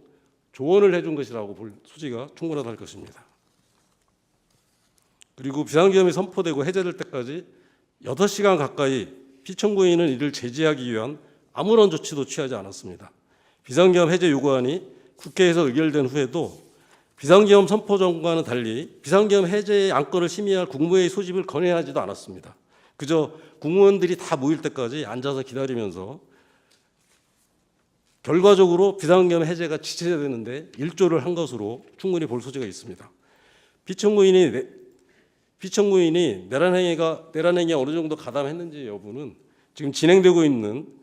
Speaker 6: 조언을 해준 것이라고 볼 소지가 충분하다 할 것입니다. 그리고 비상계엄이 선포되고 해제될 때까지 8시간 가까이 피청구인은 이를 제지하기 위한 아무런 조치도 취하지 않았습니다. 비상계엄 해제 요구안이 국회에서 의결된 후에도 비상계엄 선포 전과는 달리 비상계엄 해제의 안건을 심의할 국무회의 소집을 건의하지도 않았습니다. 그저 국무원들이 다 모일 때까지 앉아서 기다리면서 결과적으로 비상계엄 해제가 지체되는데 일조를 한 것으로 충분히 볼 소지가 있습니다. 피청구인이 내란 행위가 어느 정도 가담했는지 여부는 지금 진행되고 있는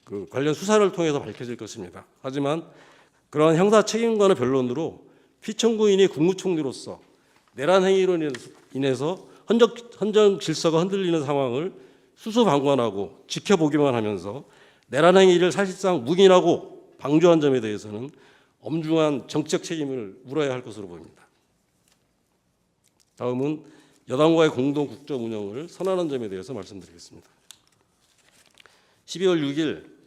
Speaker 6: 그 관련 수사를 통해서 밝혀질 것입니다. 하지만 그러한 형사 책임과는 변론으로 피청구인이 국무총리로서 내란 행위로 인해서 헌정 질서가 흔들리는 상황을 수수방관하고 지켜보기만 하면서 내란 행위를 사실상 묵인하고 방조한 점에 대해서는 엄중한 정치적 책임을 물어야 할 것으로 보입니다. 다음은 여당과의 공동 국정 운영을 선언한 점에 대해서 말씀드리겠습니다. 12월 6일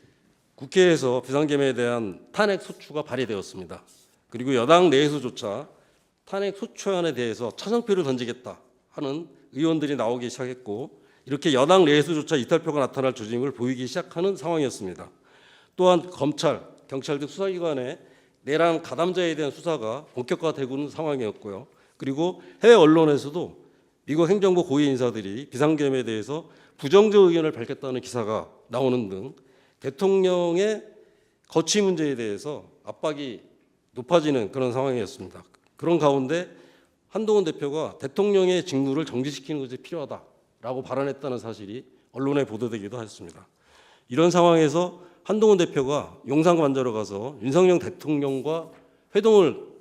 Speaker 6: 국회에서 비상계엄에 대한 탄핵 소추가 발의되었습니다. 그리고 여당 내에서조차 탄핵 소추안에 대해서 찬성표를 던지겠다 하는 의원들이 나오기 시작했고 이렇게 여당 내에서조차 이탈표가 나타날 조짐을 보이기 시작하는 상황이었습니다. 또한 검찰, 경찰 등 수사기관의 내란 가담자에 대한 수사가 본격화되고 있는 상황이었고요. 그리고 해외 언론에서도 미국 행정부 고위 인사들이 비상계엄에 대해서 부정적 의견을 밝혔다는 기사가 나오는 등 대통령의 거취 문제에 대해서 압박이 높아지는 그런 상황이었습니다. 그런 가운데 한동훈 대표가 대통령의 직무를 정지시키는 것이 필요하다라고 발언했다는 사실이 언론에 보도되기도 했습니다. 이런 상황에서 한동훈 대표가 용산 관저로 가서 윤석열 대통령과 회동을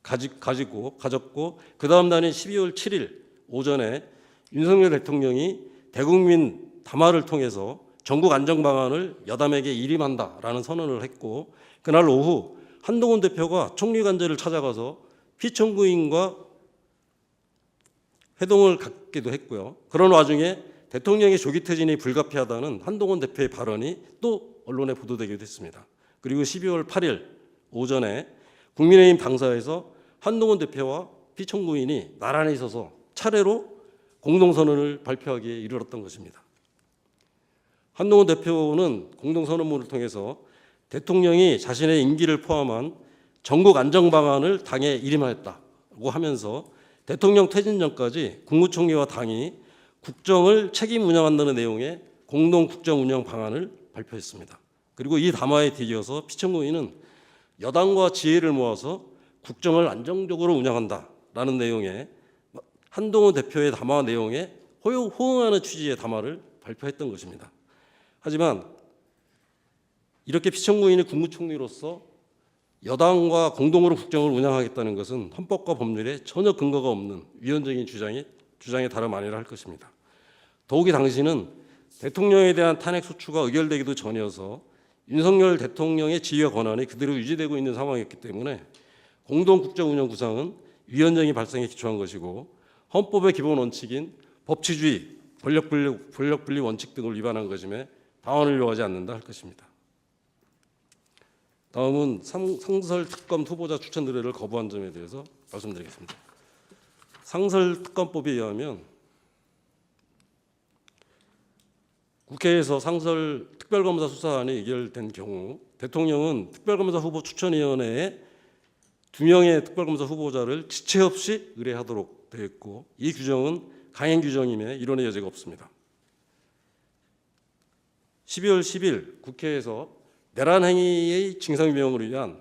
Speaker 6: 가졌고 그 다음 날인 12월 7일 오전에 윤석열 대통령이 대국민 담화를 통해서 전국 안정 방안을 여담에게 일임한다라는 선언을 했고 그날 오후 한동훈 대표가 총리 관저를 찾아가서 피청구인과 회동을 갖기도 했고요. 그런 와중에 대통령의 조기 퇴진이 불가피하다는 한동훈 대표의 발언이 또 언론에 보도되기도 했습니다. 그리고 12월 8일 오전에 국민의힘 당사에서 한동훈 대표와 피청구인이 나란히 서서 차례로 공동선언을 발표하기에 이르렀던 것입니다. 한동훈 대표는 공동선언문을 통해서 대통령이 자신의 임기를 포함한 전국 안정 방안을 당에 일임하였다고 하면서 대통령 퇴진 전까지 국무총리와 당이 국정을 책임 운영한다는 내용의 공동 국정 운영 방안을 발표했습니다. 그리고 이 담화에 뒤이어서 피청구인은 여당과 지혜를 모아서 국정을 안정적으로 운영한다라는 내용의 한동훈 대표의 담화 내용에 호응하는 취지의 담화를 발표했던 것입니다. 하지만 이렇게 피청구인이 국무총리로서 여당과 공동으로 국정을 운영하겠다는 것은 헌법과 법률에 전혀 근거가 없는 위헌적인 주장의 다름 아니라 할 것입니다. 더욱이 당시는 대통령에 대한 탄핵 소추가 의결되기도 전이어서 윤석열 대통령의 지휘와 권한이 그대로 유지되고 있는 상황이었기 때문에 공동 국정 운영 구상은 위헌적인 발상에 기초한 것이고 헌법의 기본 원칙인 법치주의, 권력분리 원칙 등을 위반한 것임에 당원을 요하지 않는다 할 것입니다. 다음은 상설특검 후보자 추천 의뢰를 거부한 점에 대해서 말씀드리겠습니다. 상설특검법에 의하면 국회에서 상설 특별검사 수사안이 의결된 경우 대통령은 특별검사 후보 추천위원회에 2명의 특별검사 후보자를 지체 없이 의뢰하도록 되어 있고 이 규정은 강행 규정임에 이론의 여지가 없습니다. 12월 10일 국회에서 내란 행위의 징상규명을 위한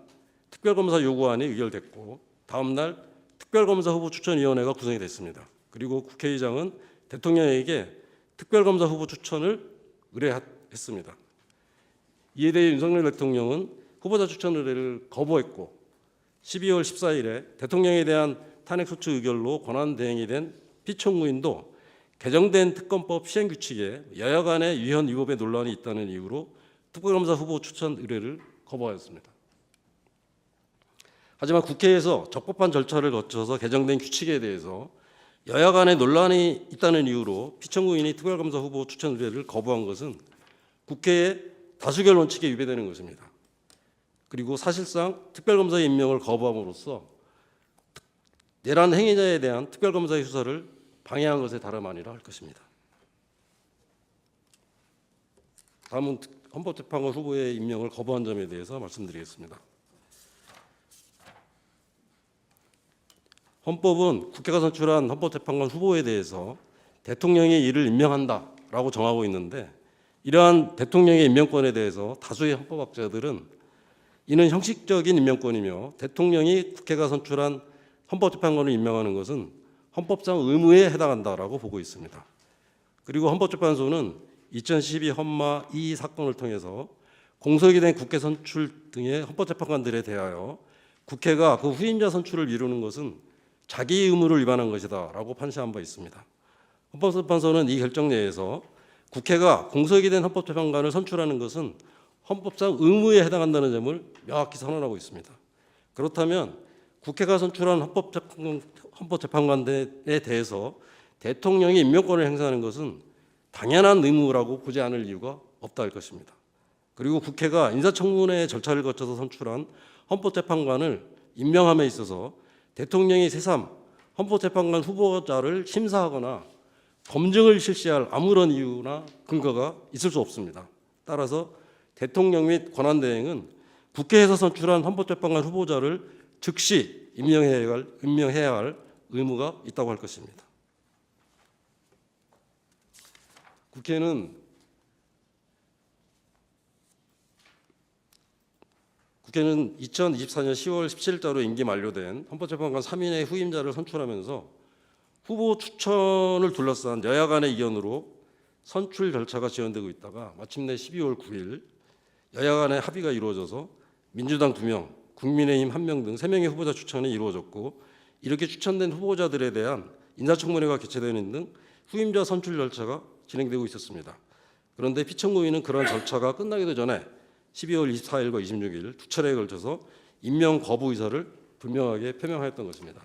Speaker 6: 특별검사 요구안이 의결됐고 다음 날 특별검사 후보 추천위원회가 구성이 됐습니다. 그리고 국회의장은 대통령에게 특별검사 후보 추천을 의뢰했습니다. 이에 대해 윤석열 대통령은 후보자 추천 의뢰를 거부했고 12월 14일에 대통령에 대한 탄핵 소추 의결로 권한 대행이 된 피청구인도 개정된 특검법 시행규칙에 여야 간의 위헌 위법의 논란이 있다는 이유로 특별검사 후보 추천 의뢰를 거부하였습니다. 하지만 국회에서 적법한 절차를 거쳐서 개정된 규칙에 대해서 여야 간의 논란이 있다는 이유로 피청구인이 특별검사 후보 추천 의뢰를 거부한 것은 국회의 다수결 원칙에 위배되는 것입니다. 그리고 사실상 특별검사의 임명을 거부함으로써 내란 행위자에 대한 특별검사의 수사를 방해한 것에 다름 아니라 할 것입니다. 다음은 헌법재판관 후보의 임명을 거부한 점에 대해서 말씀드리겠습니다. 헌법은 국회가 선출한 헌법재판관 후보에 대해서 대통령이 이를 임명한다라고 정하고 있는데 이러한 대통령의 임명권에 대해서 다수의 헌법학자들은 이는 형식적인 임명권이며 대통령이 국회가 선출한 헌법재판관을 임명하는 것은 헌법상 의무에 해당한다라고 보고 있습니다. 그리고 헌법재판소는 2012 헌마 2 사건을 통해서 공석이 된 국회 선출 등의 헌법재판관들에 대하여 국회가 그 후임자 선출을 미루는 것은 자기 의무를 위반한 것이다라고 판시한 바 있습니다. 헌법재판소는 이 결정 내에서 국회가 공석이 된 헌법재판관을 선출하는 것은 헌법상 의무에 해당한다는 점을 명확히 선언하고 있습니다. 그렇다면 국회가 선출한 헌법재판관에 대해서 대통령이 임명권을 행사하는 것은 당연한 의무라고 보지 않을 이유가 없다 할 것입니다. 그리고 국회가 인사청문회 절차를 거쳐서 선출한 헌법재판관을 임명함에 있어서 대통령이 새삼 헌법재판관 후보자를 심사하거나 검증을 실시할 아무런 이유나 근거가 있을 수 없습니다. 따라서 대통령 및 권한대행은 국회에서 선출한 헌법재판관 후보자를 즉시 임명해야 할 의무가 있다고 할 것입니다. 국회는 2024년 10월 17일자로 임기 만료된 헌법재판관 3인의 후임자를 선출하면서 후보 추천을 둘러싼 여야 간의 의견으로 선출 절차가 지연되고 있다가 마침내 12월 9일 여야 간의 합의가 이루어져서 민주당 2명, 국민의힘 1명 등 3명의 후보자 추천이 이루어졌고, 이렇게 추천된 후보자들에 대한 인사청문회가 개최되는 등 후임자 선출 절차가 진행되고 있었습니다. 그런데 피청구인은 그러한 절차가 끝나기도 전에 12월 24일과 26일 두 차례에 걸쳐서 임명 거부 의사를 분명하게 표명하였던 것입니다.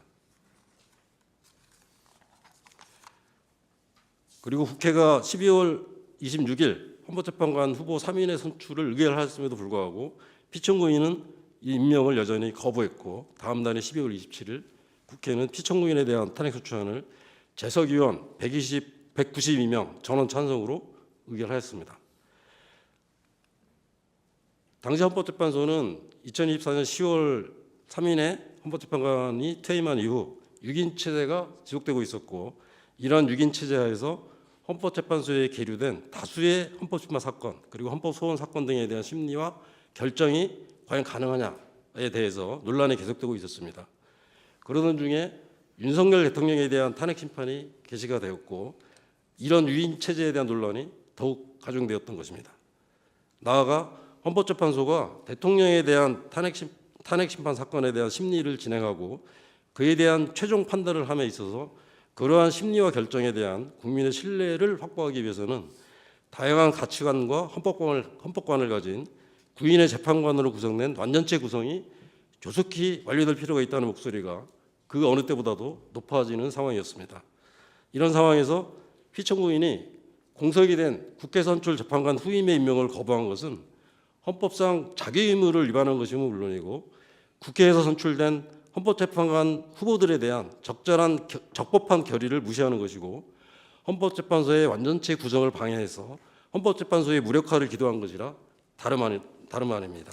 Speaker 6: 그리고 국회가 12월 26일 헌법재판관 후보 3인의 선출을 의결하였음에도 불구하고 피청구인은 이 임명을 여전히 거부했고, 다음 날인 12월 27일 국회는 피청구인에 대한 탄핵소추안을 재석의원 192명 전원 찬성으로 의결하였습니다. 당시 헌법재판소는 2024년 10월 3일에 헌법재판관이 퇴임한 이후 6인 체제가 지속되고 있었고, 이러한 6인 체제 하에서 헌법재판소에 계류된 다수의 헌법심판 사건 그리고 헌법소원 사건 등에 대한 심리와 결정이 과연 가능하냐에 대해서 논란이 계속되고 있었습니다. 그러던 중에 윤석열 대통령에 대한 탄핵 심판이 개시가 되었고, 이런 6인 체제에 대한 논란이 더욱 가중되었던 것입니다. 나아가 헌법재판소가 대통령에 대한 탄핵 심판 사건에 대한 심리를 진행하고 그에 대한 최종 판단을 함에 있어서 그러한 심리와 결정에 대한 국민의 신뢰를 확보하기 위해서는 다양한 가치관과 헌법관을 가진 9인의 재판관으로 구성된 완전체 구성이 조속히 완료될 필요가 있다는 목소리가 그 어느 때보다도 높아지는 상황이었습니다. 이런 상황에서 피청구인이 공석이 된 국회 선출 재판관 후임의 임명을 거부한 것은 헌법상 자기 의무를 위반한 것이면 물론이고, 국회에서 선출된 헌법재판관 후보들에 대한 적법한 결의를 무시하는 것이고, 헌법재판소의 완전체 구성을 방해해서 헌법재판소의 무력화를 기도한 것이라 다름 아닙니다.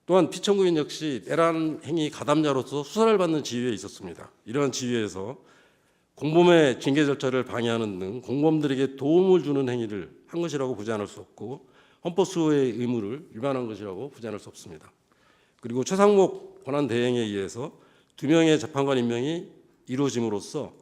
Speaker 6: 또한 피청구인 역시 내란 행위 가담자로서 수사를 받는 지위에 있었습니다. 이러한 지위에서 공범의 징계 절차를 방해하는 등 공범들에게 도움을 주는 행위를 한 것이라고 보지 않을 수 없고, 헌법수호의 의무를 위반한 것이라고 보지 않을 수 없습니다. 그리고 최상목 권한대행에 의해서 2명의 재판관 임명이 이루어짐으로써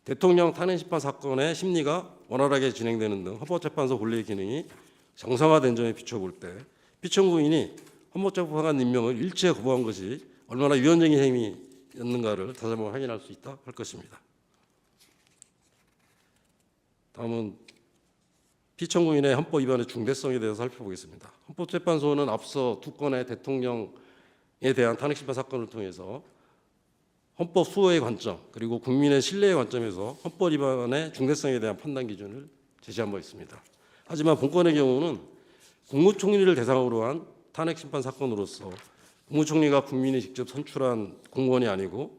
Speaker 6: 대통령 탄핵심판 사건의 심리가 원활하게 진행되는 등 헌법재판소 본래의 기능이 정상화된 점에 비춰볼 때 피청구인이 헌법재판관 임명을 일체 거부한 것이 얼마나 위헌적인 행위였는가를 다시 한번 확인할 수 있다 할 것입니다. 다음은 피청구인의 헌법 위반의 중대성에 대해서 살펴보겠습니다. 헌법재판소는 앞서 두 건의 대통령에 대한 탄핵심판 사건을 통해서 헌법 수호의 관점 그리고 국민의 신뢰의 관점에서 헌법 위반의 중대성에 대한 판단 기준을 제시한 바 있습니다. 하지만 본건의 경우는 국무총리를 대상으로 한 탄핵심판 사건으로서 국무총리가 국민이 직접 선출한 공무원이 아니고,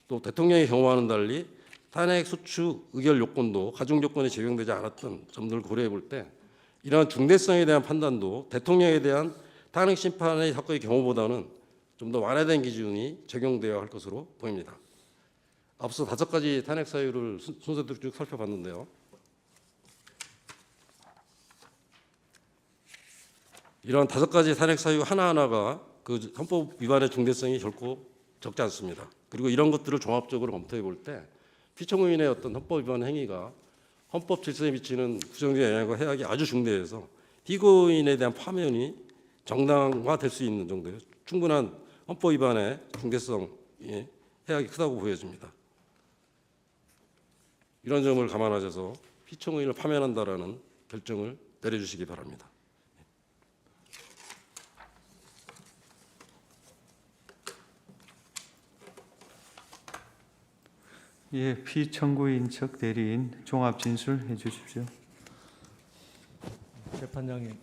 Speaker 6: 또 대통령의 경우와는 달리 탄핵 소추 의결 요건도 가중 조건이 적용되지 않았던 점들을 고려해 볼 때 이러한 중대성에 대한 판단도 대통령에 대한 탄핵 심판의 사건의 경우보다는 좀 더 완화된 기준이 적용되어야 할 것으로 보입니다. 앞서 5가지 탄핵 사유를 순서대로 쭉 살펴봤는데요. 이러한 5가지 탄핵 사유 하나하나가 그 헌법 위반의 중대성이 결코 적지 않습니다. 그리고 이런 것들을 종합적으로 검토해 볼 때 피청구인의 어떤 헌법 위반 행위가 헌법 질서에 미치는 부정적 영향과 해악이 아주 중대해서 피고인에 대한 파면이 정당화될 수 있는 정도의 충분한 헌법 위반의 중대성이 해악이 크다고 보여집니다. 이런 점을 감안하셔서 피청구인을 파면한다라는 결정을 내려주시기 바랍니다.
Speaker 1: 예, 피청구인 측 대리인 종합 진술해 주십시오.
Speaker 7: 재판장님,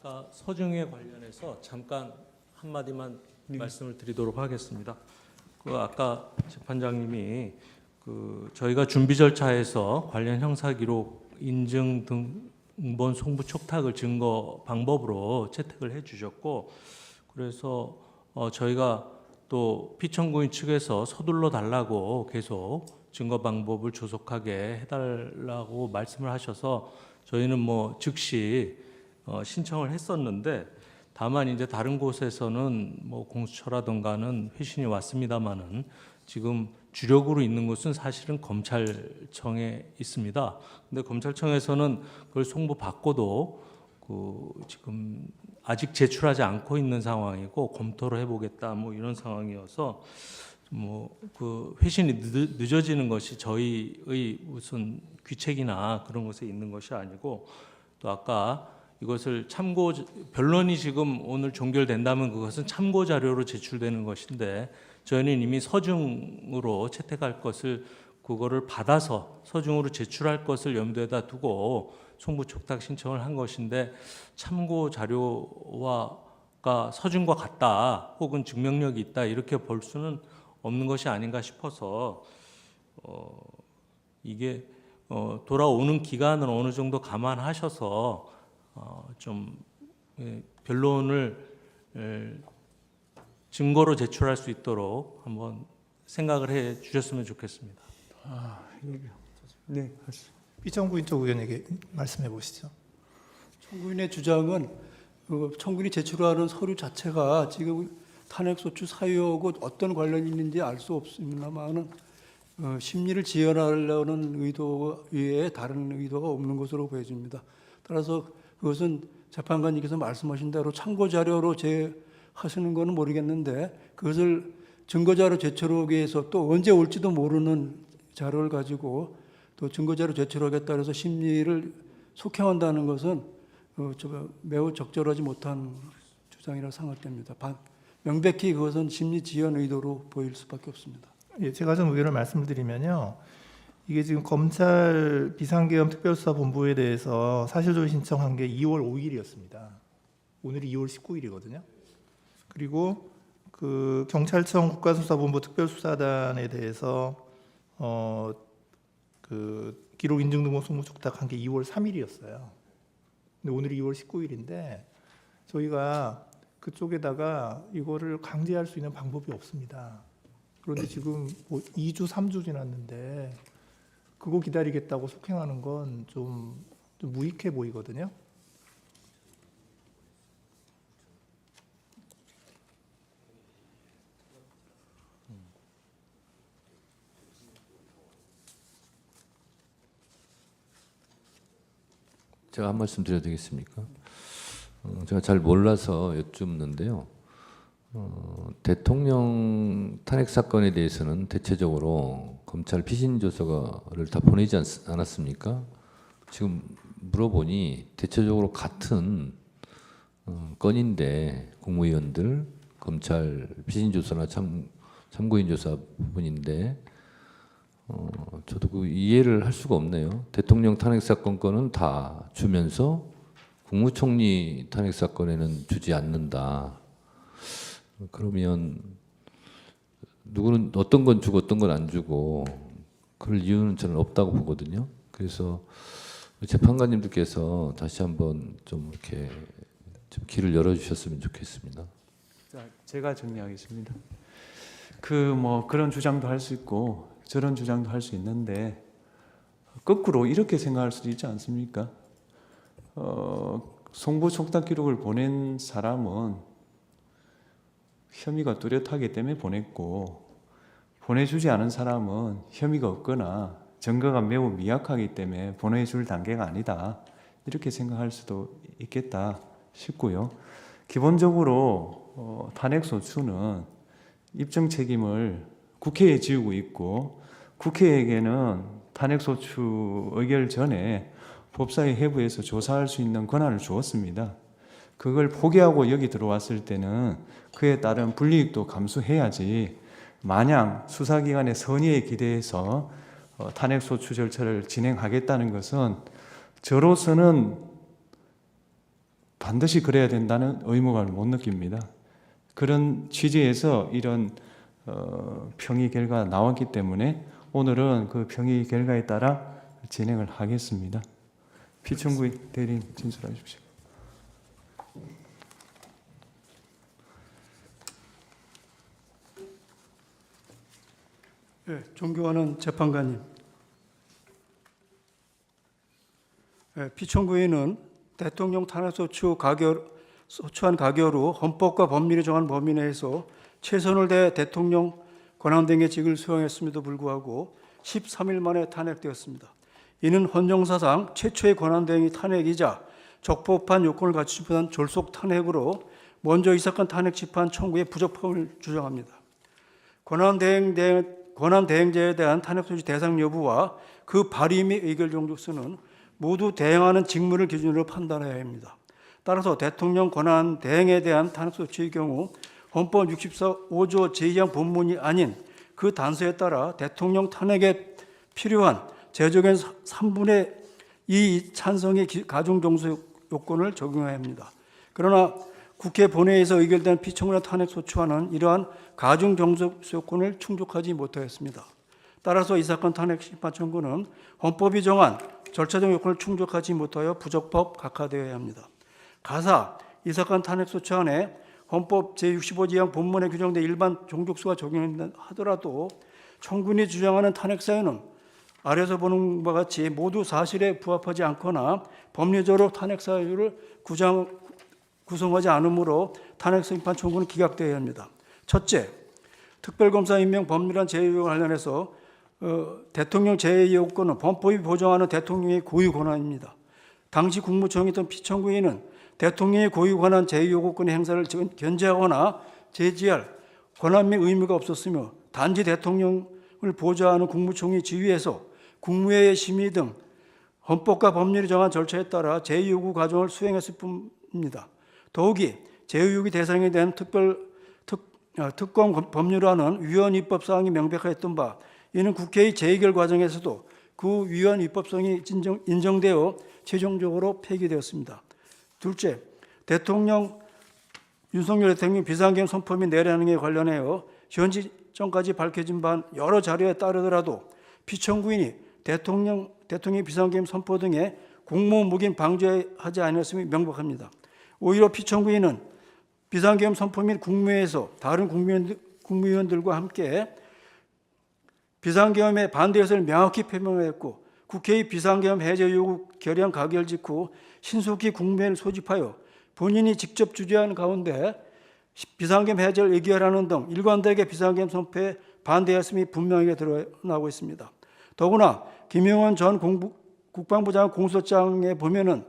Speaker 7: 아까 서중에 관련해서 잠깐 한마디만 말씀을 드리도록 하겠습니다. 그 아까 재판장님이 그 저희가 준비 절차에서 관련 형사 기록 인증 등본 송부 촉탁을 증거 방법으로 채택을 해주셨고, 그래서 저희가 또 피청구인 측에서 서둘러 달라고 계속 증거 방법을 조속하게 해달라고 말씀을 하셔서 저희는 뭐 즉시 신청을 했었는데, 다만 이제 다른 곳에서는 뭐 공수처라든가는 회신이 왔습니다만은 지금 주력으로 있는 곳은 사실은 검찰청에 있습니다. 근데 검찰청에서는 그걸 송부받고도 그 지금 아직 제출하지 않고 있는 상황이고 검토를 해보겠다 뭐 이런 상황이어서 뭐 그 회신이 늦어지는 것이 저희의 무슨 귀책이나 그런 것에 있는 것이 아니고, 또 아까 이것을 참고 변론이 지금 오늘 종결된다면 그것은 참고 자료로 제출되는 것인데, 저희는 이미 서중으로 채택할 것을 그거를 받아서 서중으로 제출할 것을 염두에다 두고 송부 촉탁 신청을 한 것인데, 참고 자료가 서중과 같다 혹은 증명력이 있다 이렇게 볼 수는 없는 것이 아닌가 싶어서 이게 돌아오는 기간을 어느 정도 감안하셔서 좀 변론을 증거로 제출할 수 있도록 한번 생각을 해 주셨으면 좋겠습니다.
Speaker 1: 네.
Speaker 4: 피청구인 쪽 의원에게 말씀해 보시죠.
Speaker 5: 청구인의 주장은 그 청구인이 제출하는 서류 자체가 지금 탄핵소추 사유하고 어떤 관련이 있는지 알 수 없습니다만은 심리를 지연하려는 의도 외에 다른 의도가 없는 것으로 보여집니다. 따라서 그것은 재판관님께서 말씀하신 대로 참고 자료로 하시는 것은 모르겠는데, 그것을 증거자료 제출하기 위해서 또 언제 올지도 모르는 자료를 가지고 또 증거자료 제출하겠다 해서 심리를 속행한다는 것은 매우 적절하지 못한 주장이라고 생각됩니다. 명백히 그것은 심리 지연 의도로 보일 수밖에 없습니다.
Speaker 4: 예, 제가 좀 의견을 말씀드리면요. 이게 지금 검찰 비상계엄 특별수사본부에 대해서 사실조회 신청한 게 2월 5일이었습니다. 오늘이 2월 19일이거든요. 그리고 그 경찰청 국가수사본부 특별수사단에 대해서 그 기록 인증 등본 송부 촉탁한 게 2월 3일이었어요. 근데 오늘이 2월 19일인데 저희가 그쪽에다가 이거를 강제할 수 있는 방법이 없습니다. 그런데 지금 뭐 2주, 3주 지났는데 그거 기다리겠다고 속행하는 건 좀 무익해 보이거든요.
Speaker 2: 제가 한 말씀 드려도 되겠습니까? 제가 잘 몰라서 여쭙는데요. 대통령 탄핵 사건에 대해서는 대체적으로 검찰 피신 조서를 다 보내지 않았습니까? 지금 물어보니 대체적으로 같은 건인데, 국무위원들, 검찰 피신 조서나 참고인 조사 부분인데, 저도 그 이해를 할 수가 없네요. 대통령 탄핵 사건 건은 다 주면서 국무총리 탄핵 사건에는 주지 않는다. 그러면 누구는 어떤 건 주고 어떤 건 안 주고 그럴 이유는 저는 없다고 보거든요. 그래서 재판관님들께서 다시 한번 좀 이렇게 좀 길을 열어주셨으면 좋겠습니다.
Speaker 1: 자, 제가 정리하겠습니다. 그런 주장도 할 수 있고 저런 주장도 할 수 있는데, 거꾸로 이렇게 생각할 수도 있지 않습니까? 송부 촉탁 기록을 보낸 사람은 혐의가 뚜렷하기 때문에 보냈고, 보내주지 않은 사람은 혐의가 없거나 증거가 매우 미약하기 때문에 보내줄 단계가 아니다, 이렇게 생각할 수도 있겠다 싶고요. 기본적으로 탄핵소추는 입증 책임을 국회에 지우고 있고, 국회에게는 탄핵소추 의결 전에 법사위 해부에서 조사할 수 있는 권한을 주었습니다. 그걸 포기하고 여기 들어왔을 때는 그에 따른 불이익도 감수해야지, 마냥 수사기관의 선의에 기대해서 탄핵소추 절차를 진행하겠다는 것은 저로서는 반드시 그래야 된다는 의무감을 못 느낍니다. 그런 취지에서 이런 평의 결과가 나왔기 때문에 오늘은 그 평의 결과에 따라 진행을 하겠습니다. 피청구의 대리인 진술해 주십시오.
Speaker 5: 네, 존경하는 재판관님, 피청구인은 대통령 탄핵소추 소추안 가결 후 헌법과 법률이 정한 범위 내에서 최선을 다해 대통령 권한대행의 직을 수행했음에도 불구하고 13일 만에 탄핵되었습니다. 이는 헌정사상 최초의 권한대행이 탄핵이자 적법한 요건을 갖추지 못한 졸속 탄핵으로 먼저 이 사건 탄핵 집행 청구의 부적법을 주장합니다. 권한대행자에 대한 탄핵소추 대상 여부와 그 발의 및 의결 종족수는 모두 대행하는 직무를 기준으로 판단해야 합니다. 따라서 대통령 권한대행에 대한 탄핵소추의 경우 헌법 65조 제2항 본문이 아닌 그 단서에 따라 대통령 탄핵에 필요한 제적인 3분의 2 찬성의 가중정수 요건을 적용해야 합니다. 그러나 국회 본회의에서 의결된 피청구인 탄핵소추안은 이러한 가중정수 요건을 충족하지 못하였습니다. 따라서 이 사건 탄핵 심판 청구는 헌법이 정한 절차적 요건을 충족하지 못하여 부적법 각하되어야 합니다. 가사 이 사건 탄핵소추안에 헌법 제65조항 본문에 규정된 일반 종족수가 적용된다 하더라도 청구인이 주장하는 탄핵 사유는 아래서 보는 바와 같이 모두 사실에 부합하지 않거나 법리적으로 탄핵 사유를 구성하지 않으므로 탄핵 심판 청구는 기각되어야 합니다. 첫째, 특별검사 임명 법률안 제외와 관련해서 대통령 제외 요건은 헌법이 보장하는 대통령의 고유 권한입니다. 당시 국무총리였던 피청구인은 대통령의 고유 권한 제외 요건의 행사를 견제하거나 제지할 권한 및 의무가 없었으며 단지 대통령을 보좌하는 국무총리 지휘에서 국무회의 심의 등 헌법과 법률이 정한 절차에 따라 제의요구 과정을 수행했을 뿐입니다. 더욱이 제의요구 대상에 대한 특권 법률안은 위헌 입법사항이 명백했던 바 이는 국회의 재의결 과정에서도 그 위헌 입법성이 인정되어 최종적으로 폐기되었습니다. 둘째, 윤석열 대통령 비상계엄 선포 및 내란에 관련하여 현지 전까지 밝혀진 바 여러 자료에 따르더라도 피청구인이 대통령의 비상계엄 선포 등의 공무 무긴 방조하지 않았음이 명백합니다. 오히려 피청구인은 비상계엄 선포 및 국무회에서 다른 국무위원들과 함께 비상계엄에 반대 의사를 명확히 표명했고 국회의 비상계엄 해제 요구 결의안 가결 직후 신속히 국무회를 소집하여 본인이 직접 주재한 가운데 비상계엄 해제를 의결하는 등 일관되게 비상계엄 선포에 반대했음이 분명하게 드러나고 있습니다. 더구나 김용원 전 국방부 장관 공소장에 보면은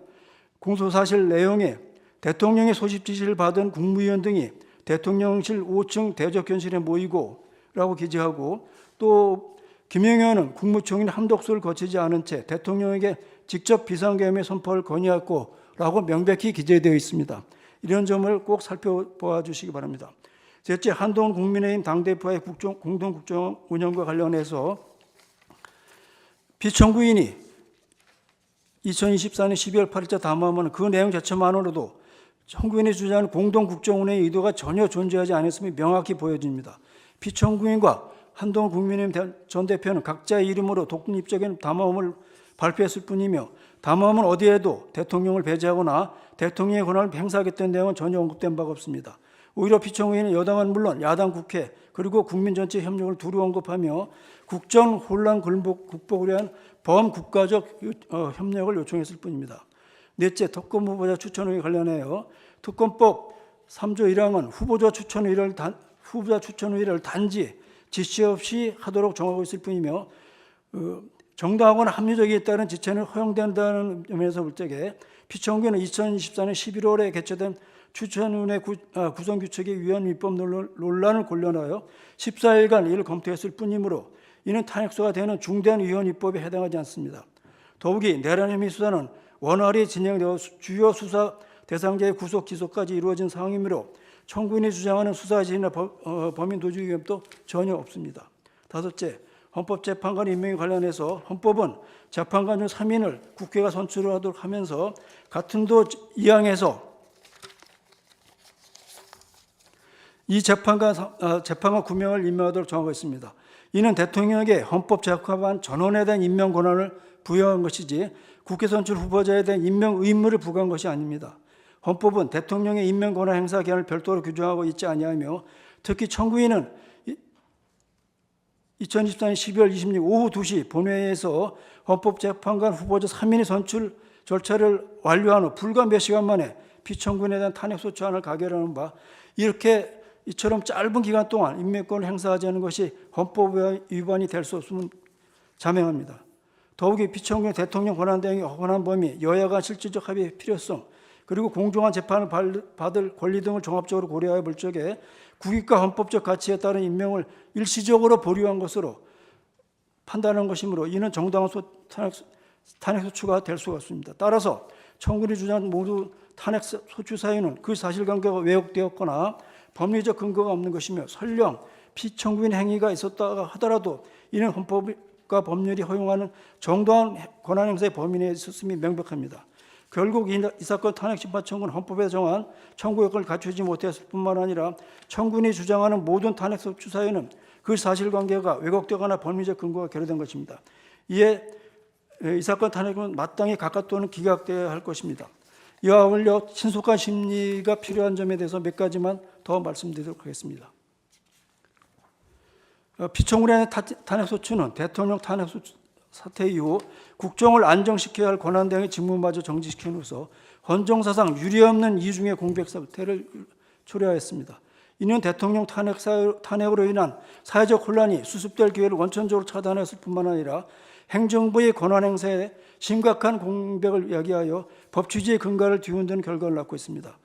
Speaker 5: 공소사실 내용에 대통령의 소집 지시를 받은 국무위원 등이 대통령실 5층 대적견실에 모이고 라고 기재하고 또 김용현은 국무총리 함독소를 거치지 않은 채 대통령에게 직접 비상계엄의 선포를 건의했고 라고 명백히 기재되어 있습니다. 이런 점을 꼭 살펴보아 주시기 바랍니다. 셋째, 한동훈 국민의힘 당대표의 공동국정 운영과 관련해서 피청구인이 2024년 12월 8일자 담화하면 그 내용 자체만으로도 청구인이 주장하는 공동국정운영의 의도가 전혀 존재하지 않았음이 명확히 보여집니다. 피청구인과 한동훈 국민의힘 전 대표는 각자의 이름으로 독립적인 담화문을 발표했을 뿐이며 담화문 어디에도 대통령을 배제하거나 대통령의 권한을 행사하겠다는 내용은 전혀 언급된 바가 없습니다. 오히려 피청구인은 여당은 물론 야당 국회 그리고 국민 전체 협력을 두루 언급하며 국정 혼란 극복을 위한 범국가적 협력을 요청했을 뿐입니다. 넷째, 특검 후보자 추천 의혹에 관련하여 특검법 3조 1항은 후보자 추천 의뢰를 단지 지시 없이 하도록 정하고 있을 뿐이며 정당하거나 합리적에 따른 지체는 허용된다는 점에서 볼 적에 피청구인은 2024년 11월에 개최된 추천위원회 구성규칙의 위헌 위법 논란을 관련하여 14일간 이를 검토했을 뿐이므로 이는 탄핵소가 되는 중대한 위헌 위법에 해당하지 않습니다. 더욱이 내란 혐의 수사는 원활히 진행되어 주요 수사 대상자의 구속 기소까지 이루어진 상황이므로 청구인이 주장하는 수사 지시나 범인 도주 위험도 전혀 없습니다. 다섯째, 헌법재판관 임명에 관련해서 헌법은 재판관 중 3인을 국회가 선출하도록 하면서 같은 도 2항에서 이 재판관 9명을 임명하도록 정하겠습니다. 이는 대통령에게 헌법 적합한 전원에 대한 임명 권한을 부여한 것이지 국회 선출 후보자에 대한 임명 의무를 부과한 것이 아닙니다. 헌법은 대통령의 임명 권한 행사 기한을 별도로 규정하고 있지 아니하며 특히 청구인은 2024년 12월 26일 오후 2시 본회의에서 헌법재판관 후보자 3인의 선출 절차를 완료한 후 불과 몇 시간 만에 피청구인에 대한 탄핵소추안을 가결하는 바 이렇게 이처럼 짧은 기간 동안 임명권을 행사하지 않은 것이 헌법 위반이 될 수 없음을 자명합니다. 더욱이 피청구인 대통령 권한대행의 허관한 범위, 여야 간 실질적 합의의 필요성, 그리고 공정한 재판을 받을 권리 등을 종합적으로 고려하여 볼 적에 국익과 헌법적 가치에 따른 임명을 일시적으로 보류한 것으로 판단한 것이므로 이는 정당한 탄핵소추가 될 수가 없습니다. 따라서 청구인이 주장한 모두 탄핵소추 사유는 그 사실관계가 왜곡되었거나 법리적 근거가 없는 것이며 설령 피청구인 행위가 있었다 하더라도 이는 헌법과 법률이 허용하는 정당한 권한 행사의 범위 내에 있었음이 명백합니다. 결국 이 사건 탄핵심판 청구는 헌법에 정한 청구 요건을 갖추지 못했을 뿐만 아니라 청구인이 주장하는 모든 탄핵소추 사유는 그 사실관계가 왜곡되거나 법리적 근거가 결여된 것입니다. 이에 이 사건 탄핵은 마땅히 각각 또는 기각되어야 할 것입니다. 이와 어울려 신속한 심리가 필요한 점에 대해서 몇 가지만 더 말씀드리도록 하겠습니다. 피청구인의 탄핵소추는 대통령 탄핵소추 사태 이후 국정을 안정시켜야 할 권한대행의 직무마저 정지시킴으로써 헌정사상 유례없는 이중의 공백 사태를 초래하였습니다. 이는 대통령 탄핵으로 인한 사회적 혼란이 수습될 기회를 원천적으로 차단했을 뿐만 아니라 행정부의 권한 행사에 심각한 공백을 야기하여 법 취지의 근거를 뒤흔드는 결과를 낳고 있습니다.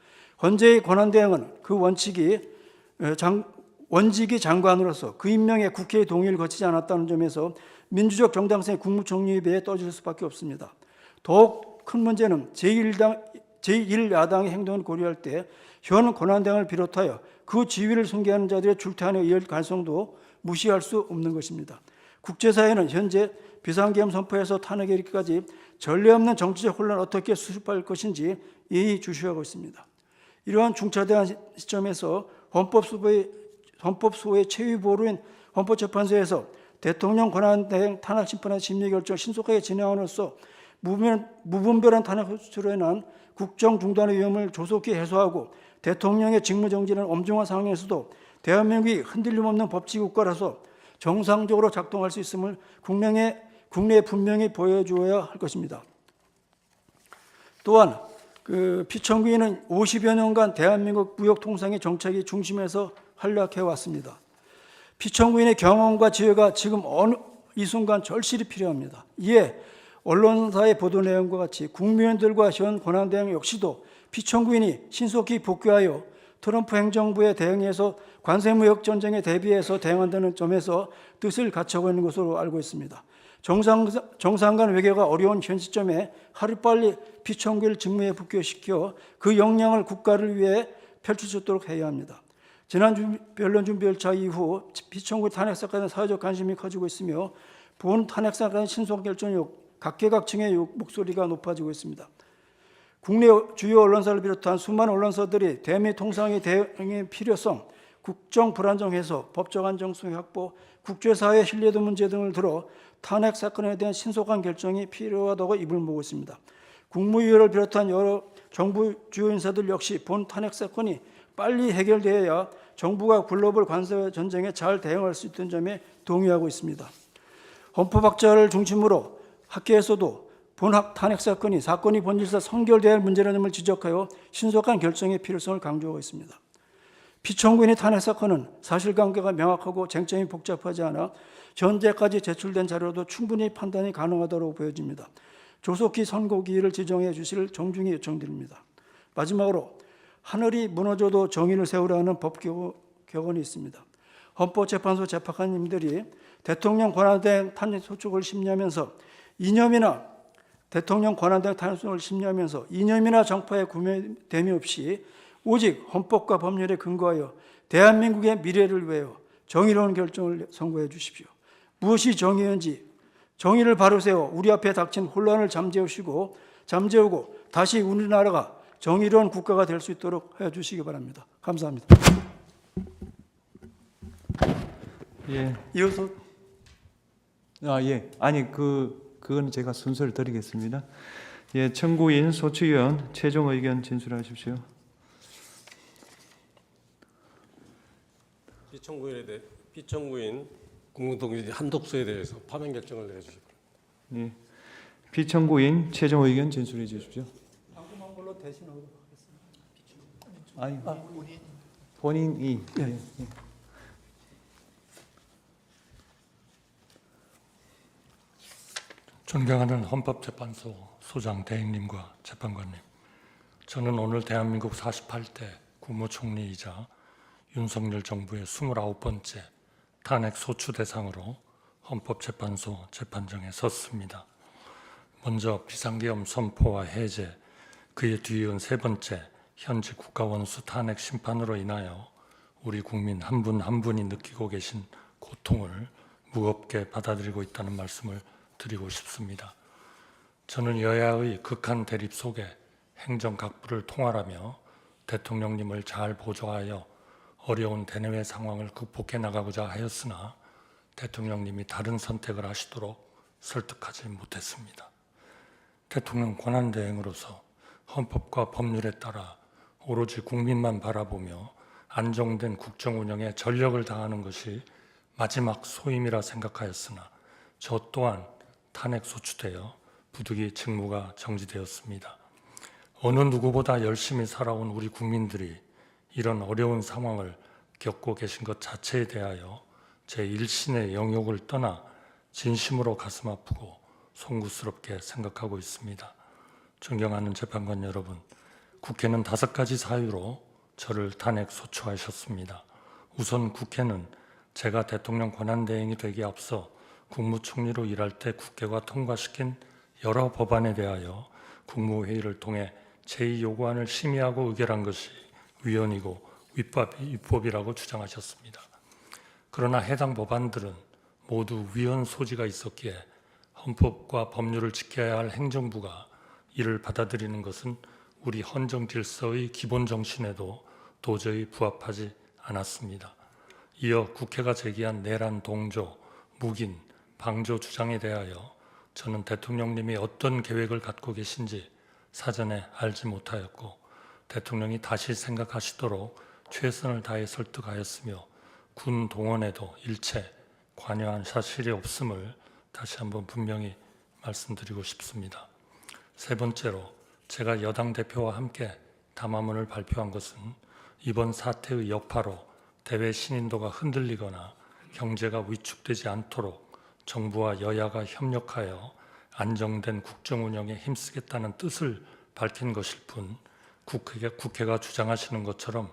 Speaker 5: 헌재의 권한대행은 그 원직이 장관으로서 그 임명에 국회의 동의를 거치지 않았다는 점에서 민주적 정당성의 국무총리에 비해 떠질 수밖에 없습니다. 더욱 큰 문제는 제1야당의 행동을 고려할 때 현 권한대행을 비롯하여 그 지위를 승계하는 자들의 출퇴한에 의할 가능성도 무시할 수 없는 것입니다. 국제사회는 현재 비상계엄 선포에서 탄핵에 이르기까지 전례 없는 정치적 혼란을 어떻게 수습할 것인지 예의주시하고 있습니다. 이러한 중차대한 시점에서 헌법소의 최위보루인 헌법재판소에서 대통령 권한대행 탄핵심판의 심리결정을 신속하게 진행함으로써 무분별한 탄핵소추로 인한 국정 중단의 위험을 조속히 해소하고 대통령의 직무정지는 엄중한 상황에서도 대한민국이 흔들림 없는 법치국가라서 정상적으로 작동할 수 있음을 국내에 분명히 보여주어야 할 것입니다. 또한 피청구인은 50여 년간 대한민국 무역통상의 정책의 중심에서 활약해 왔습니다. 피청구인의 경험과 지혜가 지금 이 순간 절실히 필요합니다. 이에 언론사의 보도 내용과 같이 국무위원들과 현 권한대행 역시도 피청구인이 신속히 복귀하여 트럼프 행정부의 대응에서 관세무역 전쟁에 대비해서 대응한다는 점에서 뜻을 갖추고 있는 것으로 알고 있습니다. 정상 간 외교가 어려운 현 시점에 하루빨리 피청구인을 직무에 복귀시켜 그 역량을 국가를 위해 펼칠 수 있도록 해야 합니다. 지난 변론 준비 열차 이후 피청구인 탄핵 사건에 사회적 관심이 커지고 있으며 본 탄핵 사건의 신속 결정이 각계각층의 목소리가 높아지고 있습니다. 국내 주요 언론사를 비롯한 수많은 언론사들이 대미 통상의 대응의 필요성, 국정 불안정 해소, 법적 안정성 확보, 국제사회 신뢰도 문제 등을 들어 탄핵 사건에 대한 신속한 결정이 필요하다고 입을 모으고 있습니다. 국무위원을 비롯한 여러 정부 주요 인사들 역시 본 탄핵 사건이 빨리 해결되어야 정부가 글로벌 관세 전쟁에 잘 대응할 수 있다는 점에 동의하고 있습니다. 헌법학자를 중심으로 학계에서도 본 탄핵 사건이 본질상 성결되어야 할 문제라는 점을 지적하여 신속한 결정의 필요성을 강조하고 있습니다. 피청구인의 탄핵 사건은 사실관계가 명확하고 쟁점이 복잡하지 않아 현재까지 제출된 자료도 충분히 판단이 가능하다고 보여집니다. 조속히 선고기일을 지정해 주시를 정중히 요청드립니다. 마지막으로 하늘이 무너져도 정의를 세우라는 법격언이 있습니다. 헌법재판소 재판관님들이 대통령 권한대행 탄핵소추를 심리하면서 대통령 권한대행 탄핵소추를 심리하면서 이념이나 정파에 구매됨이 없이 오직 헌법과 법률에 근거하여 대한민국의 미래를 위하여 정의로운 결정을 선고해 주십시오. 무엇이 정의인지 정의를 바로 세워 우리 앞에 닥친 혼란을 잠재우고 다시 우리나라가 정의로운 국가가 될 수 있도록 해주시기 바랍니다. 감사합니다.
Speaker 1: 예.
Speaker 5: 이어서
Speaker 1: 예. 아니 그건 제가 순서를 드리겠습니다. 예, 청구인 소추위원 최종 의견 진술하십시오.
Speaker 6: 피청구인 국무동지 한독수에 대해서 파면 결정을 내려주시기 바랍니다.
Speaker 1: 예. 피청구인 최종 의견 진술해 주십시오.
Speaker 5: 궁금한 걸로 대신하도록 하겠습니다.
Speaker 1: 아니 본인이 예.
Speaker 8: 존경하는 헌법재판소 소장 대행님과 재판관님, 저는 오늘 대한민국 48대 국무총리이자 윤석열 정부의 29번째 탄핵 소추 대상으로 헌법재판소 재판정에 섰습니다. 먼저 비상계엄 선포와 해제, 그에 뒤이은 세 번째 현직 국가원수 탄핵 심판으로 인하여 우리 국민 한 분 한 분이 느끼고 계신 고통을 무겁게 받아들이고 있다는 말씀을 드리고 싶습니다. 저는 여야의 극한 대립 속에 행정각부를 통할하며 대통령님을 잘 보좌하여 어려운 대내외 상황을 극복해 나가고자 하였으나 대통령님이 다른 선택을 하시도록 설득하지 못했습니다. 대통령 권한대행으로서 헌법과 법률에 따라 오로지 국민만 바라보며 안정된 국정 운영에 전력을 다하는 것이 마지막 소임이라 생각하였으나 저 또한 탄핵 소추되어 부득이 직무가 정지되었습니다. 어느 누구보다 열심히 살아온 우리 국민들이 이런 어려운 상황을 겪고 계신 것 자체에 대하여 제 일신의 영역을 떠나 진심으로 가슴 아프고 송구스럽게 생각하고 있습니다. 존경하는 재판관 여러분, 국회는 5가지 사유로 저를 탄핵 소추하셨습니다. 우선 국회는 제가 대통령 권한대행이 되기에 앞서 국무총리로 일할 때 국회가 통과시킨 여러 법안에 대하여 국무회의를 통해 제2요구안을 심의하고 의결한 것이 위헌이고 위법이라고 주장하셨습니다. 그러나 해당 법안들은 모두 위헌 소지가 있었기에 헌법과 법률을 지켜야 할 행정부가 이를 받아들이는 것은 우리 헌정 질서의 기본 정신에도 도저히 부합하지 않았습니다. 이어 국회가 제기한 내란 동조, 묵인, 방조 주장에 대하여 저는 대통령님이 어떤 계획을 갖고 계신지 사전에 알지 못하였고 대통령이 다시 생각하시도록 최선을 다해 설득하였으며 군 동원에도 일체 관여한 사실이 없음을 다시 한번 분명히 말씀드리고 싶습니다. 세 번째로 제가 여당 대표와 함께 담화문을 발표한 것은 이번 사태의 여파로 대외 신인도가 흔들리거나 경제가 위축되지 않도록 정부와 여야가 협력하여 안정된 국정 운영에 힘쓰겠다는 뜻을 밝힌 것일 뿐 국회가 주장하시는 것처럼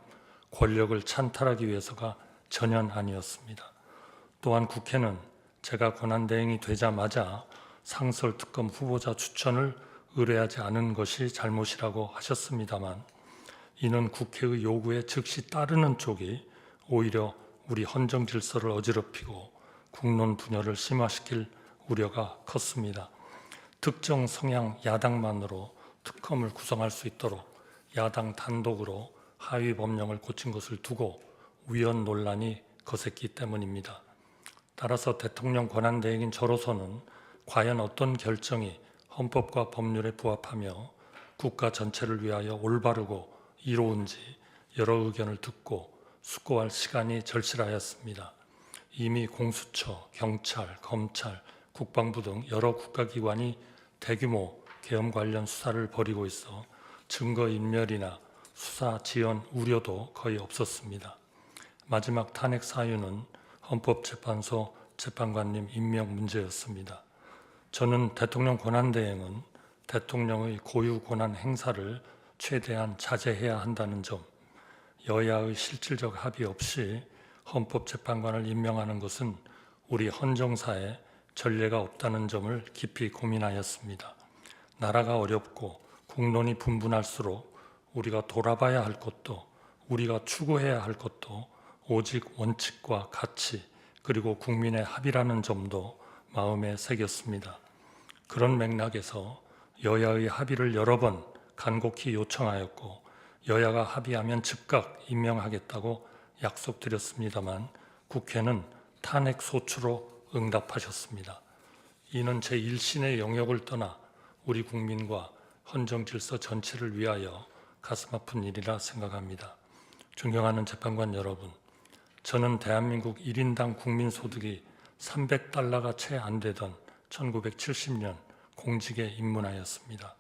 Speaker 8: 권력을 찬탈하기 위해서가 전혀 아니었습니다. 또한 국회는 제가 권한대행이 되자마자 상설특검 후보자 추천을 의뢰하지 않은 것이 잘못이라고 하셨습니다만 이는 국회의 요구에 즉시 따르는 쪽이 오히려 우리 헌정 질서를 어지럽히고 국론 분열을 심화시킬 우려가 컸습니다. 특정 성향 야당만으로 특검을 구성할 수 있도록 야당 단독으로 하위 법령을 고친 것을 두고 위헌 논란이 거셌기 때문입니다. 따라서 대통령 권한대행인 저로서는 과연 어떤 결정이 헌법과 법률에 부합하며 국가 전체를 위하여 올바르고 이로운지 여러 의견을 듣고 숙고할 시간이 절실하였습니다. 이미 공수처, 경찰, 검찰, 국방부 등 여러 국가기관이 대규모 계엄 관련 수사를 벌이고 있어 증거인멸이나 수사 지연 우려도 거의 없었습니다. 마지막 탄핵 사유는 헌법재판소 재판관님 임명 문제였습니다. 저는 대통령 권한대행은 대통령의 고유 권한 행사를 최대한 자제해야 한다는 점, 여야의 실질적 합의 없이 헌법재판관을 임명하는 것은 우리 헌정사에 전례가 없다는 점을 깊이 고민하였습니다. 나라가 어렵고 국론이 분분할수록 우리가 돌아봐야 할 것도 우리가 추구해야 할 것도 오직 원칙과 가치 그리고 국민의 합의라는 점도 마음에 새겼습니다. 그런 맥락에서 여야의 합의를 여러 번 간곡히 요청하였고 여야가 합의하면 즉각 임명하겠다고 약속드렸습니다만 국회는 탄핵 소추로 응답하셨습니다. 이는 제 일신의 영역을 떠나 우리 국민과 헌정 질서 전체를 위하여 가슴 아픈 일이라 생각합니다. 존경하는 재판관 여러분, 저는 대한민국 1인당 국민소득이 300달러가 채 안 되던 1970년 공직에 입문하였습니다.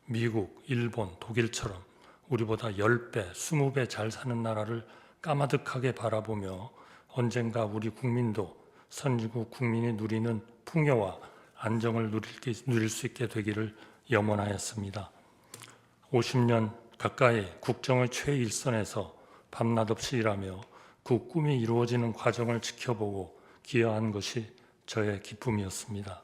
Speaker 8: 미국, 일본, 독일처럼 우리보다 10배, 20배 잘 사는 나라를 까마득하게 바라보며 언젠가 우리 국민도 선진국 국민이 누리는 풍요와 안정을 누릴 수 있게 되기를 염원하였습니다. 50년 가까이 국정의 최일선에서 밤낮 없이 일하며 그 꿈이 이루어지는 과정을 지켜보고 기여한 것이 저의 기쁨이었습니다.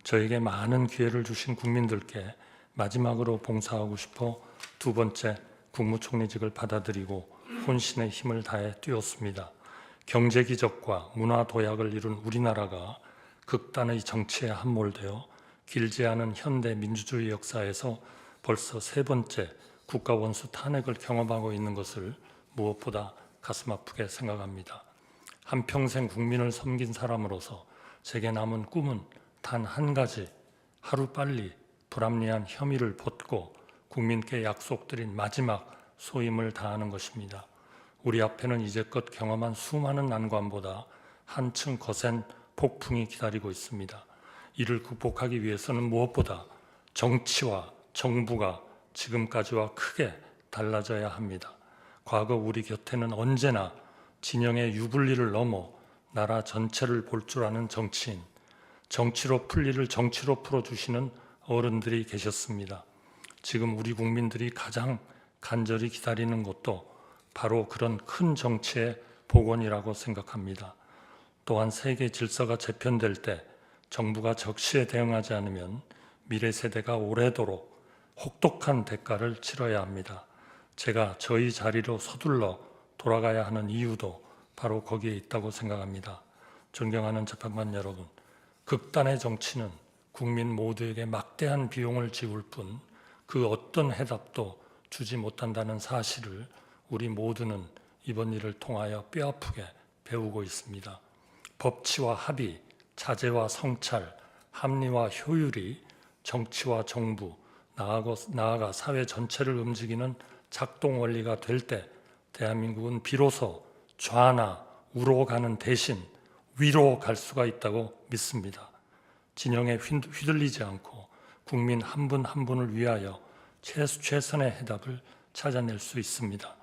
Speaker 8: 저에게 많은 기회를 주신 국민들께 마지막으로 봉사하고 싶어 두 번째 국무총리직을 받아들이고 혼신의 힘을 다해 뛰었습니다. 경제 기적과 문화 도약을 이룬 우리나라가 극단의 정치에 함몰되어 길지 않은 현대 민주주의 역사에서 벌써 세 번째 국가 원수 탄핵을 경험하고 있는 것을 무엇보다 가슴 아프게 생각합니다. 한평생 국민을 섬긴 사람으로서 제게 남은 꿈은 단 한 가지, 하루빨리 불합리한 혐의를 벗고 국민께 약속드린 마지막 소임을 다하는 것입니다. 우리 앞에는 이제껏 경험한 수많은 난관보다 한층 거센 폭풍이 기다리고 있습니다. 이를 극복하기 위해서는 무엇보다 정치와 정부가 지금까지와 크게 달라져야 합니다. 과거 우리 곁에는 언제나 진영의 유불리를 넘어 나라 전체를 볼 줄 아는 정치인, 정치로 풀 일을 정치로 풀어주시는 어른들이 계셨습니다. 지금 우리 국민들이 가장 간절히 기다리는 것도 바로 그런 큰 정치의 복원이라고 생각합니다. 또한 세계 질서가 재편될 때 정부가 적시에 대응하지 않으면 미래 세대가 오래도록 혹독한 대가를 치러야 합니다. 제가 저희 자리로 서둘러 돌아가야 하는 이유도 바로 거기에 있다고 생각합니다. 존경하는 재판관 여러분, 극단의 정치는 국민 모두에게 막대한 비용을 지울 뿐 그 어떤 해답도 주지 못한다는 사실을 우리 모두는 이번 일을 통하여 뼈아프게 배우고 있습니다. 법치와 합의, 자제와 성찰, 합리와 효율이 정치와 정부, 나아가 사회 전체를 움직이는 작동 원리가 될 때 대한민국은 비로소 좌나 우로 가는 대신 위로 갈 수가 있다고 믿습니다. 진영에 휘둘리지 않고 국민 한 분 한 분을 위하여 최선의 해답을 찾아낼 수 있습니다.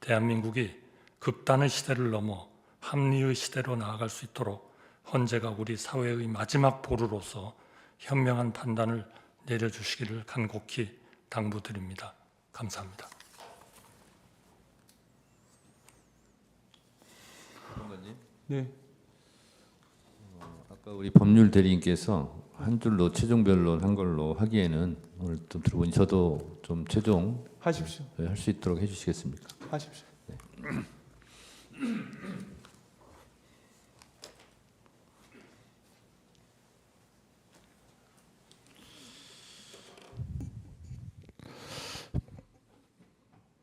Speaker 8: 대한민국이 극단의 시대를 넘어 합리의 시대로 나아갈 수 있도록 헌재가 우리 사회의 마지막 보루로서 현명한 판단을 내려주시기를 간곡히 당부드립니다. 감사합니다.
Speaker 1: 네.
Speaker 2: 아까 우리 법률 대리인께서 한 줄로 최종 변론한 걸로 하기에는 오늘 좀 들어보니 저도 좀 최종
Speaker 1: 하십시오.
Speaker 2: 할 수 있도록 해주시겠습니까?
Speaker 1: 하십시오.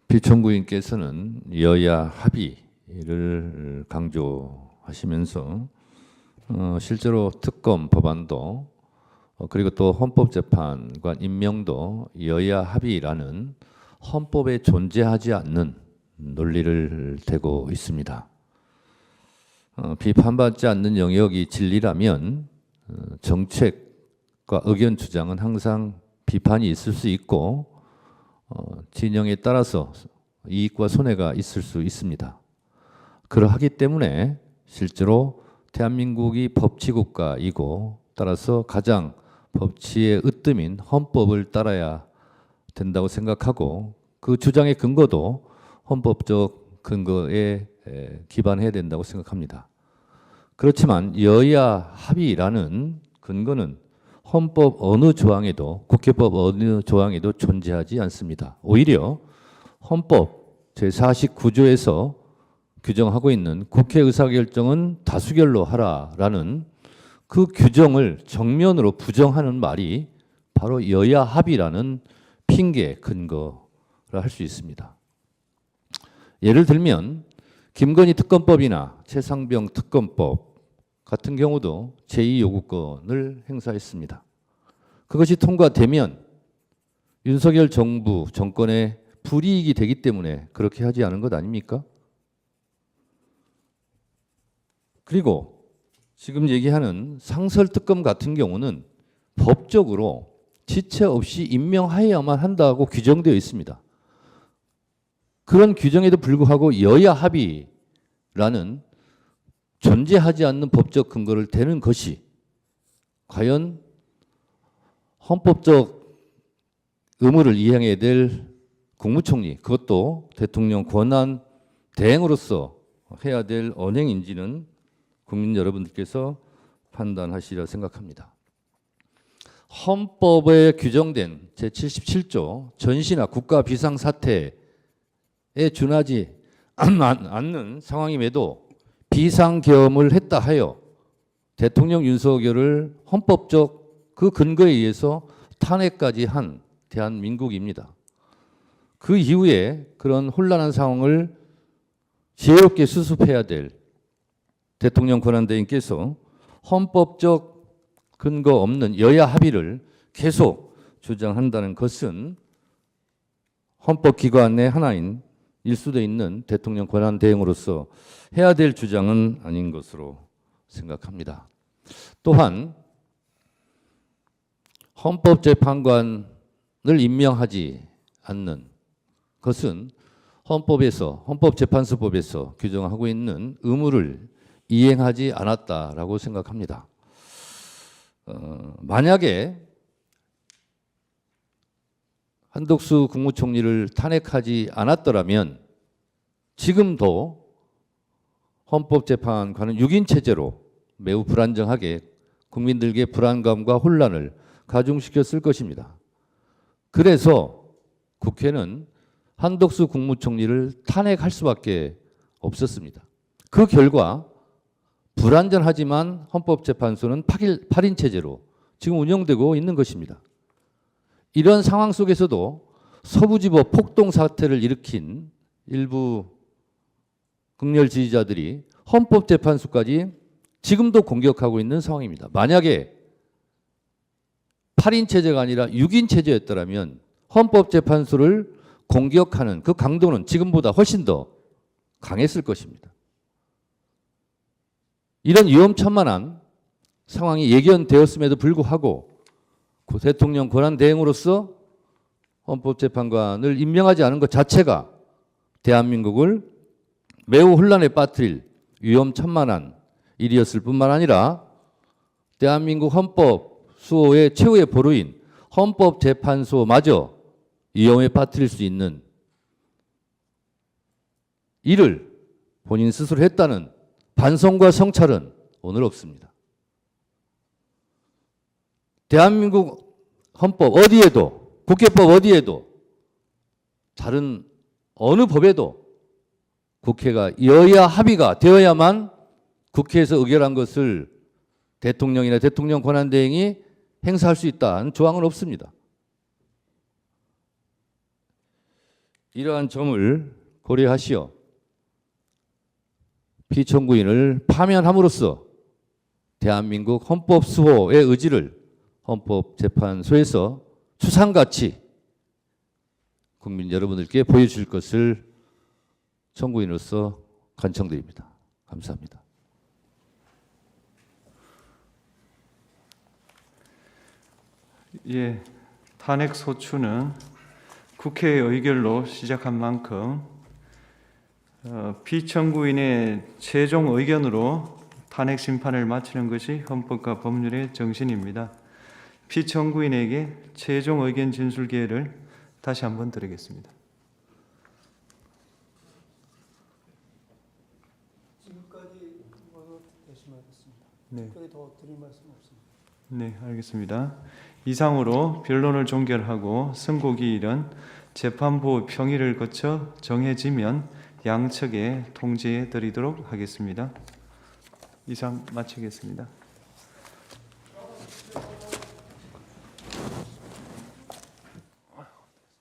Speaker 2: 피청구인께서는 여야 합의를 강조하시면서 실제로 특검 법안도 그리고 또 헌법재판관 임명도 여야 합의라는 헌법에 존재하지 않는 논리를 대고 있습니다. 비판받지 않는 영역이 진리라면 정책과 의견 주장은 항상 비판이 있을 수 있고 진영에 따라서 이익과 손해가 있을 수 있습니다. 그러하기 때문에 실제로 대한민국이 법치국가이고 따라서 가장 법치의 으뜸인 헌법을 따라야 된다고 생각하고 그 주장의 근거도 헌법적 근거에 기반해야 된다고 생각합니다. 그렇지만 여야 합의라는 근거는 헌법 어느 조항에도 국회법 어느 조항에도 존재하지 않습니다. 오히려 헌법 제49조에서 규정하고 있는 국회 의사결정은 다수결로 하라라는 그 규정을 정면으로 부정하는 말이 바로 여야 합의라는 핑계 근거라 할 수 있습니다. 예를 들면 김건희 특검법이나 최상병 특검법 같은 경우도 제2요구권을 행사했습니다. 그것이 통과되면 윤석열 정부 정권의 불이익이 되기 때문에 그렇게 하지 않은 것 아닙니까? 그리고 지금 얘기하는 상설특검 같은 경우는 법적으로 지체 없이 임명하여야만 한다고 규정되어 있습니다. 그런 규정에도 불구하고 여야 합의라는 존재하지 않는 법적 근거를 대는 것이 과연 헌법적 의무를 이행해야 될 국무총리, 그것도 대통령 권한 대행으로서 해야 될 언행인지는 국민 여러분들께서 판단하시리라 생각합니다. 헌법에 규정된 제77조 전시나 국가 비상사태에 준하지 않는 상황임에도 비상계엄을 했다 하여 대통령 윤석열을 헌법적 그 근거에 의해서 탄핵까지 한 대한민국입니다. 그 이후에 그런 혼란한 상황을 지혜롭게 수습해야 될 대통령 권한대행께서 헌법적 근거 없는 여야 합의를 계속 주장한다는 것은 헌법기관의 하나인 일수돼 있는 대통령 권한대행으로서 해야 될 주장은 아닌 것으로 생각합니다. 또한 헌법재판관을 임명하지 않는 것은 헌법재판소법에서 규정하고 있는 의무를 이행하지 않았다라고 생각합니다. 만약에 한덕수 국무총리를 탄핵하지 않았더라면 지금도 헌법재판관은 6인 체제로 매우 불안정하게 국민들에게 불안감과 혼란을 가중시켰을 것입니다. 그래서 국회는 한덕수 국무총리를 탄핵할 수밖에 없었습니다. 그 결과 불안전하지만 헌법재판소는 8인 체제로 지금 운영되고 있는 것입니다. 이런 상황 속에서도 서부지법 폭동 사태를 일으킨 일부 극렬 지지자들이 헌법재판소까지 지금도 공격하고 있는 상황입니다. 만약에 8인 체제가 아니라 6인 체제였더라면 헌법재판소를 공격하는 그 강도는 지금보다 훨씬 더 강했을 것입니다. 이런 위험천만한 상황이 예견되었음에도 불구하고 대통령 권한대행으로서 헌법재판관을 임명하지 않은 것 자체가 대한민국을 매우 혼란에 빠뜨릴 위험천만한 일이었을 뿐만 아니라 대한민국 헌법 수호의 최후의 보루인 헌법재판소마저 위험에 빠뜨릴 수 있는 일을 본인 스스로 했다는 반성과 성찰은 오늘 없습니다. 대한민국 헌법 어디에도, 국회법 어디에도, 다른 어느 법에도 국회가 여야 합의가 되어야만 국회에서 의결한 것을 대통령이나 대통령 권한대행이 행사할 수 있다는 조항은 없습니다. 이러한 점을 고려하시어 피청구인을 파면함으로써 대한민국 헌법 수호의 의지를 헌법재판소에서 추상같이 국민 여러분들께 보여줄 것을 청구인으로서 간청드립니다. 감사합니다.
Speaker 1: 예, 탄핵 소추는 국회의 의결로 시작한 만큼 피청구인의 최종 의견으로 탄핵 심판을 마치는 것이 헌법과 법률의 정신입니다. 피청구인에게 최종 의견 진술 기회를 다시 한번 드리겠습니다.
Speaker 5: 지금까지 대신하겠습니다.
Speaker 1: 네.
Speaker 5: 특별히 더 드릴 말씀 없습니다.
Speaker 1: 네, 알겠습니다. 이상으로 변론을 종결하고 선고기일은 재판부 평의를 거쳐 정해지면 양측에 통지해 드리도록 하겠습니다. 이상 마치겠습니다.